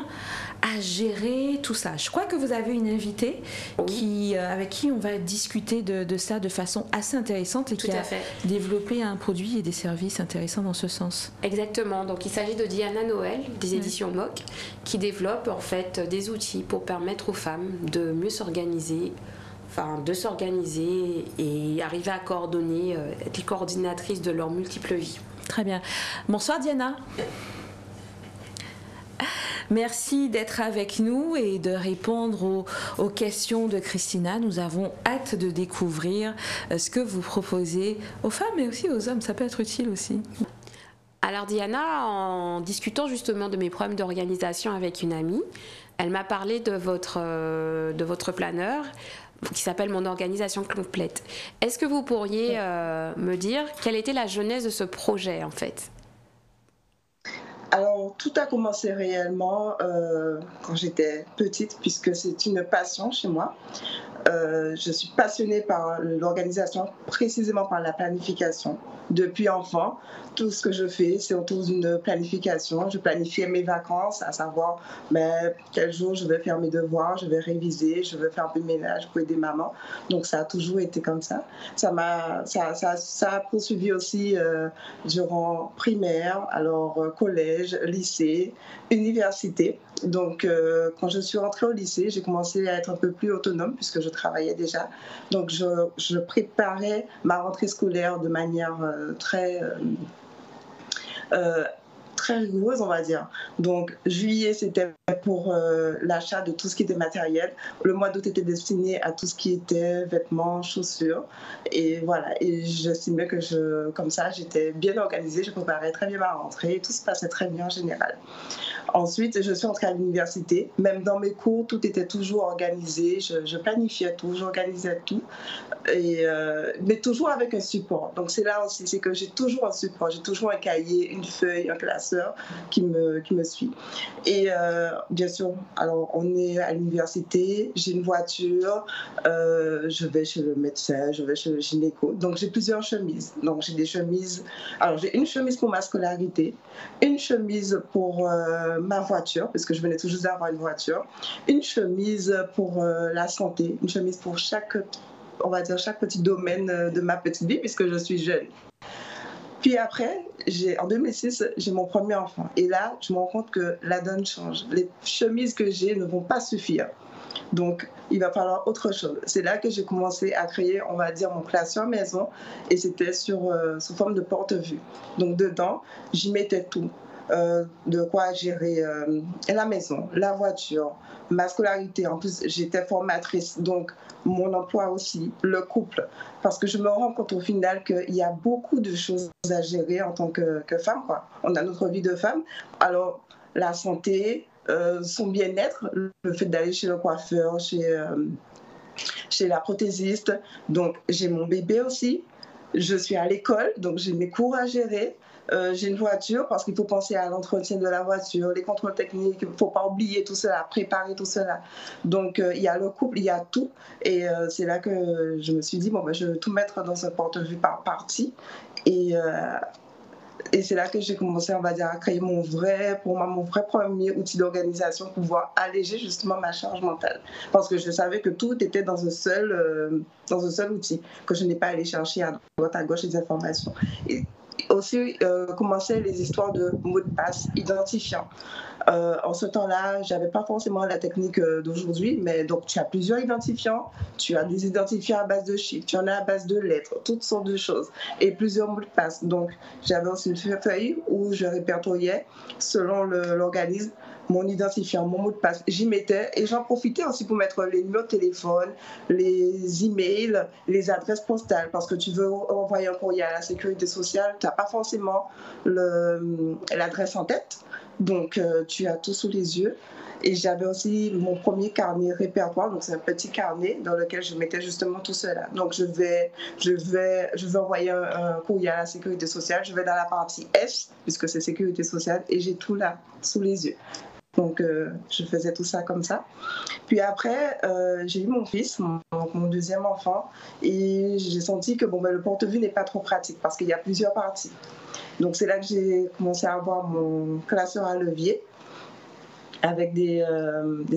à gérer tout ça? Je crois que vous avez une invitée avec qui on va discuter de ça de façon assez intéressante et qui a développé un produit et des services intéressants dans ce sens. Exactement. Donc il s'agit de Diana Noël des éditions MOC qui développe en fait des outils pour permettre aux femmes de mieux s'organiser, et arriver à coordonner, être les coordinatrices de leurs multiples vies. Très bien. Bonsoir Diana. Merci d'être avec nous et de répondre aux questions de Christina. Nous avons hâte de découvrir ce que vous proposez aux femmes mais aussi aux hommes. Ça peut être utile aussi. Alors Diana, en discutant justement de mes problèmes d'organisation avec une amie, elle m'a parlé de votre planeur qui s'appelle Mon organisation complète. Est-ce que vous pourriez me dire quelle était la genèse de ce projet en fait? Alors, tout a commencé réellement quand j'étais petite, puisque c'est une passion chez moi. Je suis passionnée par l'organisation, précisément par la planification. Depuis enfant, tout ce que je fais, c'est autour d'une planification. Je planifiais mes vacances, à savoir quel jour je vais faire mes devoirs, je vais réviser, je vais faire un peu de ménage pour aider maman. Donc, ça a toujours été comme ça. Ça a poursuivi aussi durant primaire, alors collège, lycée, université. Donc, quand je suis rentrée au lycée, j'ai commencé à être un peu plus autonome puisque je travaillais déjà. Donc, je préparais ma rentrée scolaire de manière très très rigoureuse, on va dire. Donc, juillet, c'était pour l'achat de tout ce qui était matériel. Le mois d'août était destiné à tout ce qui était vêtements, chaussures. Et voilà. Et j'estimais que comme ça, j'étais bien organisée, je préparais très bien ma rentrée, tout se passait très bien en général. Ensuite, je suis entrée à l'université. Même dans mes cours, tout était toujours organisé. Je planifiais tout, j'organisais tout. Mais toujours avec un support. Donc c'est là aussi, c'est que j'ai toujours un support. J'ai toujours un cahier, une feuille, un classeur qui me suit. Et bien sûr, alors on est à l'université, j'ai une voiture, je vais chez le médecin, je vais chez le gynéco. Donc j'ai plusieurs chemises. Donc j'ai des chemises. Alors j'ai une chemise pour ma scolarité, une chemise pour ma voiture, parce que je venais tout juste d'avoir une voiture, une chemise pour la santé, une chemise pour chaque petit domaine de ma petite vie, puisque je suis jeune. Puis après, en 2006, j'ai mon premier enfant. Et là, je me rends compte que la donne change. Les chemises que j'ai ne vont pas suffire. Donc, il va falloir autre chose. C'est là que j'ai commencé à créer, on va dire, mon classeur maison. Et c'était sous forme de porte-vue. Donc, dedans, j'y mettais tout. De quoi gérer la maison, la voiture, ma scolarité. En plus, j'étais formatrice, donc mon emploi aussi, le couple. Parce que je me rends compte au final qu'il y a beaucoup de choses à gérer en tant que femme, quoi. On a notre vie de femme. Alors, la santé, son bien-être, le fait d'aller chez le coiffeur, chez la prothésiste. Donc, j'ai mon bébé aussi. Je suis à l'école, donc j'ai mes cours à gérer. J'ai une voiture parce qu'il faut penser à l'entretien de la voiture, les contrôles techniques, il ne faut pas oublier tout cela, préparer tout cela. Donc il y a le couple, il y a tout. Et c'est là que je me suis dit, je vais tout mettre dans un porte-vue par partie. Et c'est là que j'ai commencé, on va dire, à créer mon vrai premier outil d'organisation pour pouvoir alléger justement ma charge mentale. Parce que je savais que tout était dans un seul outil, que je n'ai pas à aller chercher à droite, à gauche les informations. Et aussi commençaient les histoires de mots de passe identifiants. En ce temps-là, je n'avais pas forcément la technique d'aujourd'hui, mais donc tu as plusieurs identifiants, tu as des identifiants à base de chiffres, tu en as à base de lettres, toutes sortes de choses, et plusieurs mots de passe. Donc j'avais aussi une feuille où je répertoriais selon l'organisme mon identifiant, mon mot de passe. J'y mettais et j'en profitais aussi pour mettre les numéros de téléphone, les emails, les adresses postales, parce que tu veux envoyer un courrier à la sécurité sociale, tu n'as pas forcément l'adresse en tête, donc tu as tout sous les yeux. Et j'avais aussi mon premier carnet répertoire, donc c'est un petit carnet dans lequel je mettais justement tout cela. Donc je vais envoyer un courrier à la sécurité sociale, je vais dans la partie S, puisque c'est sécurité sociale, et j'ai tout là sous les yeux. Donc je faisais tout ça comme ça. Puis après, j'ai eu mon fils, mon deuxième enfant, et j'ai senti que le porte-vue n'est pas trop pratique parce qu'il y a plusieurs parties. Donc c'est là que j'ai commencé à avoir mon classeur à levier avec des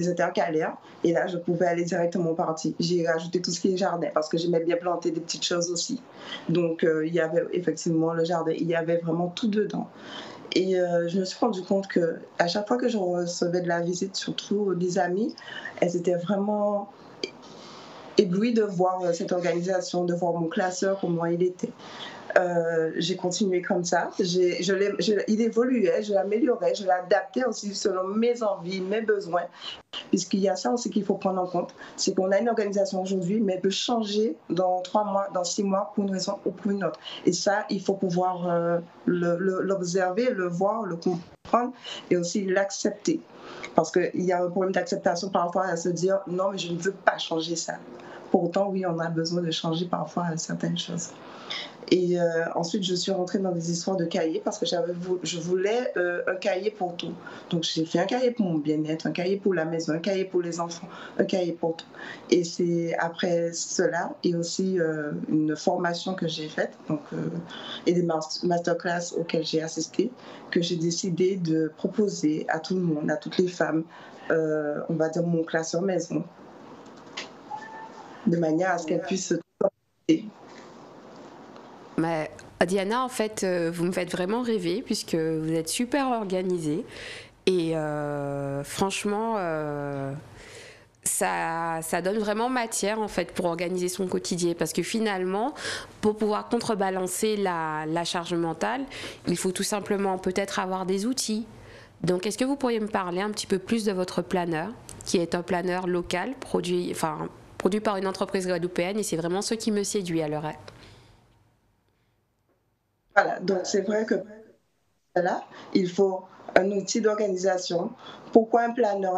intercalaires. Et là, je pouvais aller directement partie. J'ai rajouté tout ce qui est jardin parce que j'aimais bien planter des petites choses aussi. Donc il y avait effectivement le jardin, il y avait vraiment tout dedans. Et je me suis rendu compte qu'à chaque fois que je recevais de la visite, surtout des amis, elles étaient vraiment éblouies de voir cette organisation, de voir mon classeur, comment il était. J'ai continué comme ça. Il évoluait, je l'améliorais, je l'adaptais aussi selon mes envies, mes besoins. Puisqu'il y a ça aussi qu'il faut prendre en compte, c'est qu'on a une organisation aujourd'hui, mais elle peut changer dans 3 mois, dans 6 mois, pour une raison ou pour une autre. Et ça, il faut pouvoir l'observer, le voir, le comprendre et aussi l'accepter. Parce qu'il y a un problème d'acceptation parfois à se dire « non, mais je ne veux pas changer ça ». Pourtant, oui, on a besoin de changer parfois certaines choses. Et ensuite, je suis rentrée dans des histoires de cahiers parce que je voulais un cahier pour tout. Donc, j'ai fait un cahier pour mon bien-être, un cahier pour la maison, un cahier pour les enfants, un cahier pour tout. Et c'est après cela et aussi une formation que j'ai faite et des masterclass auxquelles j'ai assisté que j'ai décidé de proposer à tout le monde, à toutes les femmes, on va dire mon classeur maison, de manière à ce qu'elles puissent se trouver. Mais Diana, en fait, vous me faites vraiment rêver puisque vous êtes super organisée et franchement, ça donne vraiment matière en fait pour organiser son quotidien, parce que finalement pour pouvoir contrebalancer la charge mentale, il faut tout simplement peut-être avoir des outils. Donc est-ce que vous pourriez me parler un petit peu plus de votre planeur, qui est un planeur local produit par une entreprise guadeloupéenne, et c'est vraiment ce qui me séduit à l'heure actuelle. Voilà, donc c'est vrai que là, il faut un outil d'organisation. Pourquoi un planeur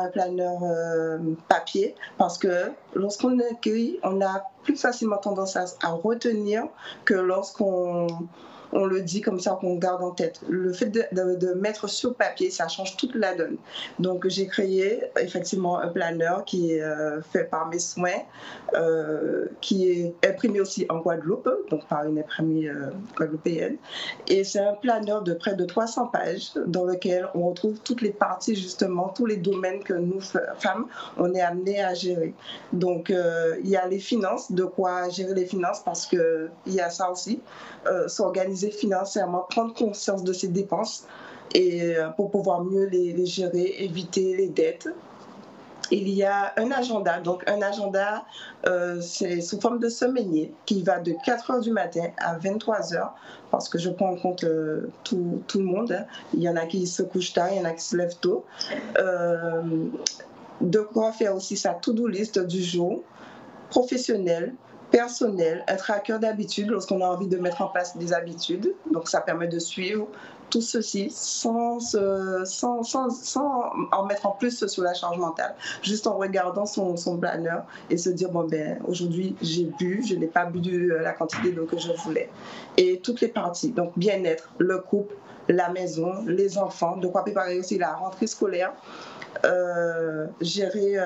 papier? Parce que lorsqu'on écrit, on a plus facilement tendance à retenir que lorsqu'on le dit comme ça, qu'on garde en tête. Le fait de mettre sur papier, ça change toute la donne. Donc j'ai créé effectivement un planeur qui est fait par mes soins, qui est imprimé aussi en Guadeloupe, donc par une imprimerie guadeloupéenne. Et c'est un planeur de près de 300 pages dans lequel on retrouve toutes les parties, justement, tous les domaines que nous, femmes, on est amenées à gérer. Donc il y a les finances, de quoi gérer les finances, parce qu'il y a ça aussi, s'organiser financièrement, prendre conscience de ses dépenses et pour pouvoir mieux les gérer, éviter les dettes. Il y a un agenda, donc un agenda c'est sous forme de semainier qui va de 4h du matin à 23h, parce que je prends en compte tout le monde. Il y en a qui se couchent tard, il y en a qui se lèvent tôt. De quoi faire aussi sa to-do list du jour, professionnelle, personnel, un tracker d'habitude lorsqu'on a envie de mettre en place des habitudes. Donc ça permet de suivre tout ceci sans en mettre en plus sur la charge mentale, juste en regardant son planeur et se dire, bon ben aujourd'hui j'ai bu, je n'ai pas bu la quantité d'eau que je voulais. Et toutes les parties, donc bien-être, le couple, la maison, les enfants, de quoi préparer aussi la rentrée scolaire, gérer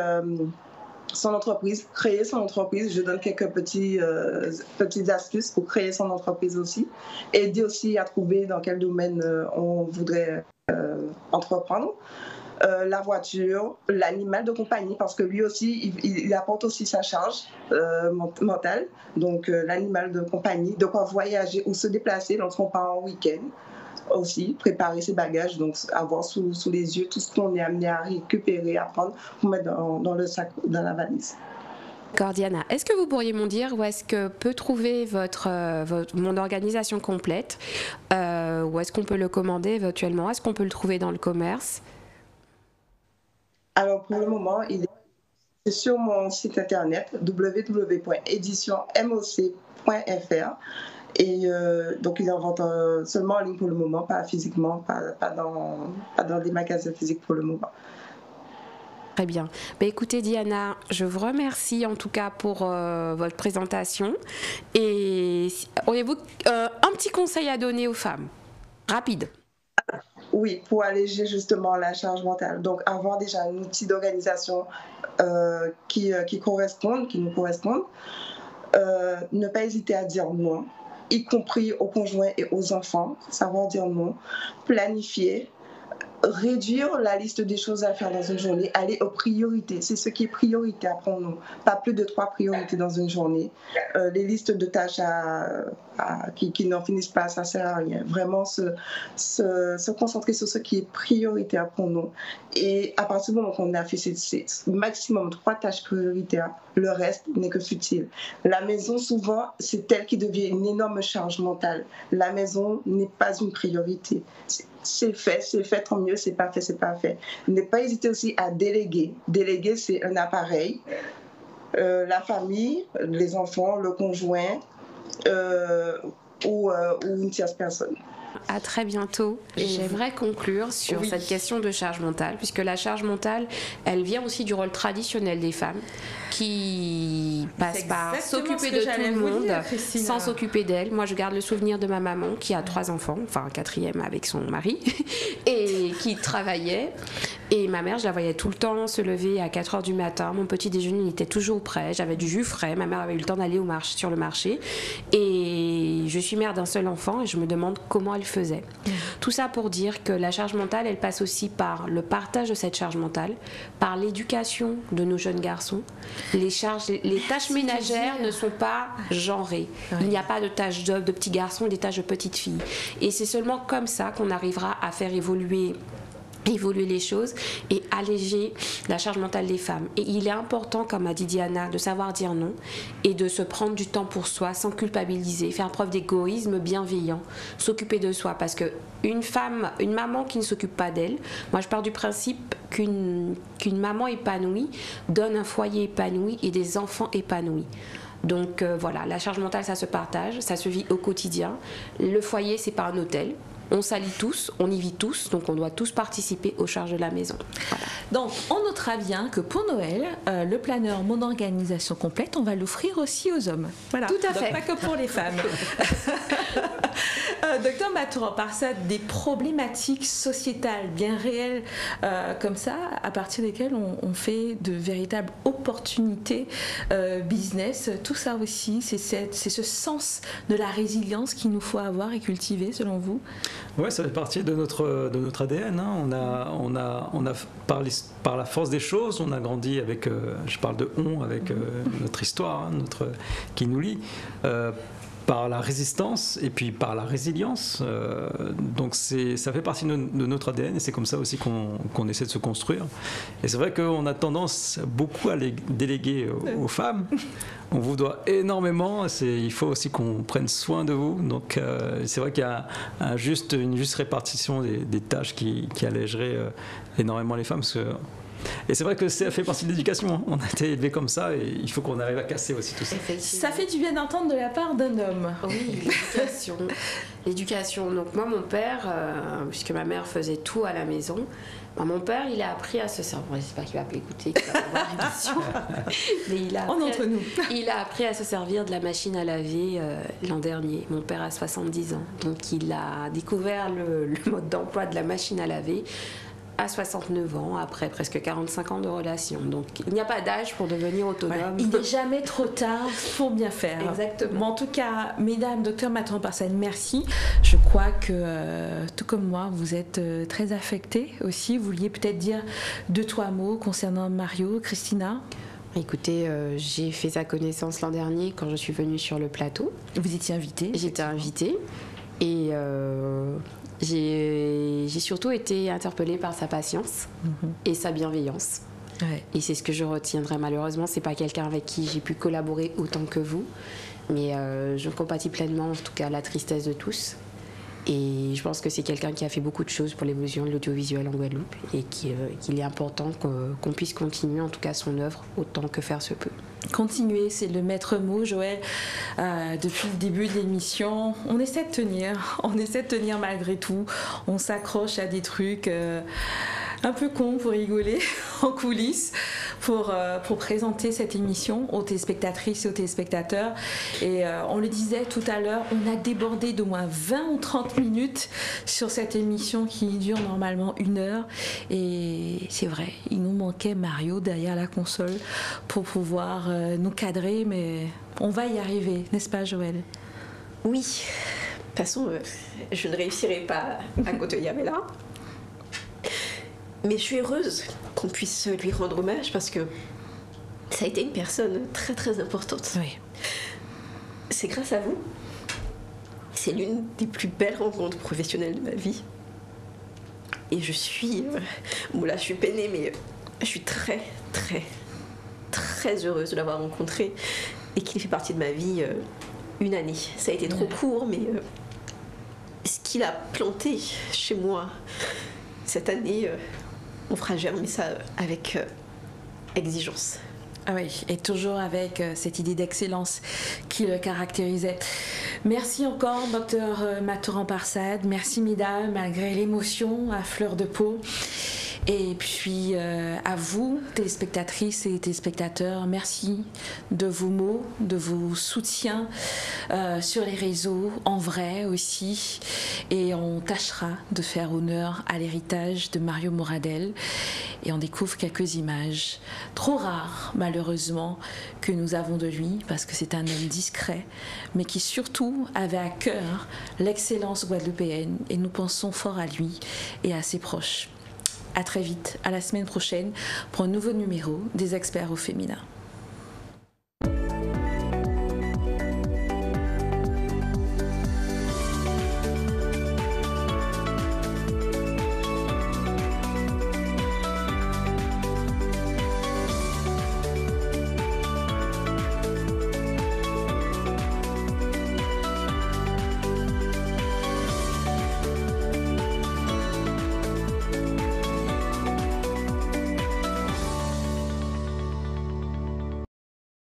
son entreprise, créer son entreprise. Je donne quelques petites astuces pour créer son entreprise aussi. Aider aussi à trouver dans quel domaine on voudrait entreprendre. La voiture, l'animal de compagnie, parce que lui aussi, il apporte aussi sa charge mentale. Donc l'animal de compagnie, de quoi voyager ou se déplacer lorsqu'on part en week-end. Aussi, préparer ses bagages, donc avoir sous les yeux tout ce qu'on est amené à récupérer, à prendre pour mettre dans le sac, dans la valise. D'accord, Diana, est-ce que vous pourriez m'en dire où est-ce que peut trouver mon organisation complète, où est-ce qu'on peut le commander éventuellement, est-ce qu'on peut le trouver dans le commerce? Alors pour le moment, il est sur mon site internet www.editionmoc.fr. Et donc il est en vente seulement en ligne pour le moment, pas physiquement, pas dans des magasins physiques pour le moment. Très bien. Écoutez Diana, je vous remercie en tout cas pour votre présentation. Et auriez-vous un petit conseil à donner aux femmes? Rapide. Oui, pour alléger justement la charge mentale. Donc avoir déjà un outil d'organisation qui nous corresponde. Ne pas hésiter à dire non, y compris aux conjoints et aux enfants, savoir dire non, planifier, réduire la liste des choses à faire dans une journée, aller aux priorités. C'est ce qui est prioritaire pour nous. Pas plus de 3 priorités dans une journée. Les listes de tâches qui n'en finissent pas, ça ne sert à rien. Vraiment se concentrer sur ce qui est prioritaire pour nous. Et à partir du moment qu'on a fait ces maximum 3 tâches prioritaires, le reste n'est que futile. La maison, souvent, c'est elle qui devient une énorme charge mentale. La maison n'est pas une priorité. C'est fait, tant mieux, c'est pas fait. Ne pas hésiter aussi à déléguer. Déléguer, c'est un appareil. La famille, les enfants, le conjoint ou une tierce personne. À très bientôt. J'aimerais conclure sur cette question de charge mentale, puisque la charge mentale, elle vient aussi du rôle traditionnel des femmes qui passent par s'occuper de tout le monde sans s'occuper d'elle. Moi, je garde le souvenir de ma maman qui a 3 enfants, enfin un 4e avec son mari, et qui travaillait. Et ma mère, je la voyais tout le temps se lever à 4h du matin. Mon petit déjeuner, il était toujours prêt. J'avais du jus frais. Ma mère avait eu le temps d'aller sur le marché. Et je suis mère d'un seul enfant et je me demande comment elle faisait. Tout ça pour dire que la charge mentale, elle passe aussi par le partage de cette charge mentale, par l'éducation de nos jeunes garçons. Les tâches ménagères ne sont pas genrées. Il n'y a pas de tâches de petits garçons et des tâches de petites filles. Et c'est seulement comme ça qu'on arrivera à faire évoluer évoluer les choses et alléger la charge mentale des femmes. Et il est important, comme a dit Diana, de savoir dire non et de se prendre du temps pour soi sans culpabiliser, faire preuve d'égoïsme bienveillant, s'occuper de soi, parce que une maman qui ne s'occupe pas d'elle, moi je pars du principe qu'une maman épanouie donne un foyer épanoui et des enfants épanouis. Donc voilà, la charge mentale, ça se partage, ça se vit au quotidien. Le foyer, c'est pas un hôtel. On s'allie tous, on y vit tous, donc on doit tous participer aux charges de la maison. Voilà. Donc, on notera bien que pour Noël, le planeur Mon Organisation Complète, on va l'offrir aussi aux hommes. Voilà. Tout à fait. Donc, pas que pour les femmes. Docteur Matoran-Parsad, des problématiques sociétales bien réelles comme ça, à partir desquelles on fait de véritables opportunités business. Tout ça aussi, c'est ce sens de la résilience qu'il nous faut avoir et cultiver, selon vous? Oui, ça fait partie de notre ADN. Hein. On a par la force des choses, on a grandi avec, je parle de avec notre histoire, hein, qui nous lie. Par la résistance et puis par la résilience. Donc ça fait partie de notre ADN et c'est comme ça aussi qu'on essaie de se construire. Et c'est vrai qu'on a tendance beaucoup à les déléguer aux femmes. On vous doit énormément. Il faut aussi qu'on prenne soin de vous. Donc c'est vrai qu'il y a une juste répartition des tâches qui allégerait énormément les femmes. Parce que et c'est vrai que ça fait partie de l'éducation. On a été élevés comme ça et il faut qu'on arrive à casser aussi tout ça. Ça fait du bien d'entendre de la part d'un homme. Oui, l'éducation. L'éducation. Donc moi, mon père, puisque ma mère faisait tout à la maison, mon père, il a appris à se servir. J'espère qu'il va pas écouter, qu'il va voir l'émission. Mais il a appris à se servir de la machine à laver l'an dernier. Mon père a 70 ans. Donc il a découvert le mode d'emploi de la machine à laver à 69 ans, après presque 45 ans de relation. Donc, il n'y a pas d'âge pour devenir autonome. Ouais, il n'est jamais trop tard pour bien faire. Exactement. Bon, en tout cas, mesdames, docteur Matoran-Parsad, merci. Je crois que, tout comme moi, vous êtes très affectées aussi. Vous vouliez peut-être dire 2-3 mots concernant Mario, Christina? Écoutez, j'ai fait sa connaissance l'an dernier quand je suis venue sur le plateau. Vous étiez invitée? J'étais invitée et j'ai surtout été interpellée par sa patience et sa bienveillance. Ouais. Et c'est ce que je retiendrai. Malheureusement, c'est pas quelqu'un avec qui j'ai pu collaborer autant que vous, mais je compatis pleinement, en tout cas, la tristesse de tous. Et je pense que c'est quelqu'un qui a fait beaucoup de choses pour l'évolution de l'audiovisuel en Guadeloupe et qu'il est important qu'on puisse continuer, en tout cas, son œuvre autant que faire se peut. Continuer, c'est le maître mot, Joël. Depuis le début de l'émission, on essaie de tenir malgré tout. On s'accroche à des trucs un peu cons pour rigoler en coulisses, pour présenter cette émission aux téléspectatrices et aux téléspectateurs. Et on le disait tout à l'heure, on a débordé d'au moins 20 ou 30 minutes sur cette émission qui dure normalement 1 heure. Et c'est vrai, il nous manquait Mario derrière la console pour pouvoir nous cadrer, mais on va y arriver, n'est-ce pas, Joël? Oui, de toute façon, je ne réussirai pas à côtoyer Amela. Mais je suis heureuse qu'on puisse lui rendre hommage parce que ça a été une personne très très importante. Oui. C'est grâce à vous. C'est l'une des plus belles rencontres professionnelles de ma vie. Et je suis... bon là je suis peinée, mais je suis très très très heureuse de l'avoir rencontré et qu'il fait partie de ma vie 1 année. Ça a été trop court, mais ce qu'il a planté chez moi cette année... on fera germer ça avec exigence. Ah oui, et toujours avec cette idée d'excellence qui le caractérisait. Merci encore, docteur Matoran-Parsad. Merci, mesdames, malgré l'émotion à fleur de peau. Et puis à vous, téléspectatrices et téléspectateurs, merci de vos mots, de vos soutiens sur les réseaux, en vrai aussi. Et on tâchera de faire honneur à l'héritage de Mario Moradel. Et on découvre quelques images trop rares, malheureusement, que nous avons de lui, parce que c'est un homme discret, mais qui surtout avait à cœur l'excellence guadeloupéenne. Et nous pensons fort à lui et à ses proches. À très vite, à la semaine prochaine pour un nouveau numéro des Experts au féminin.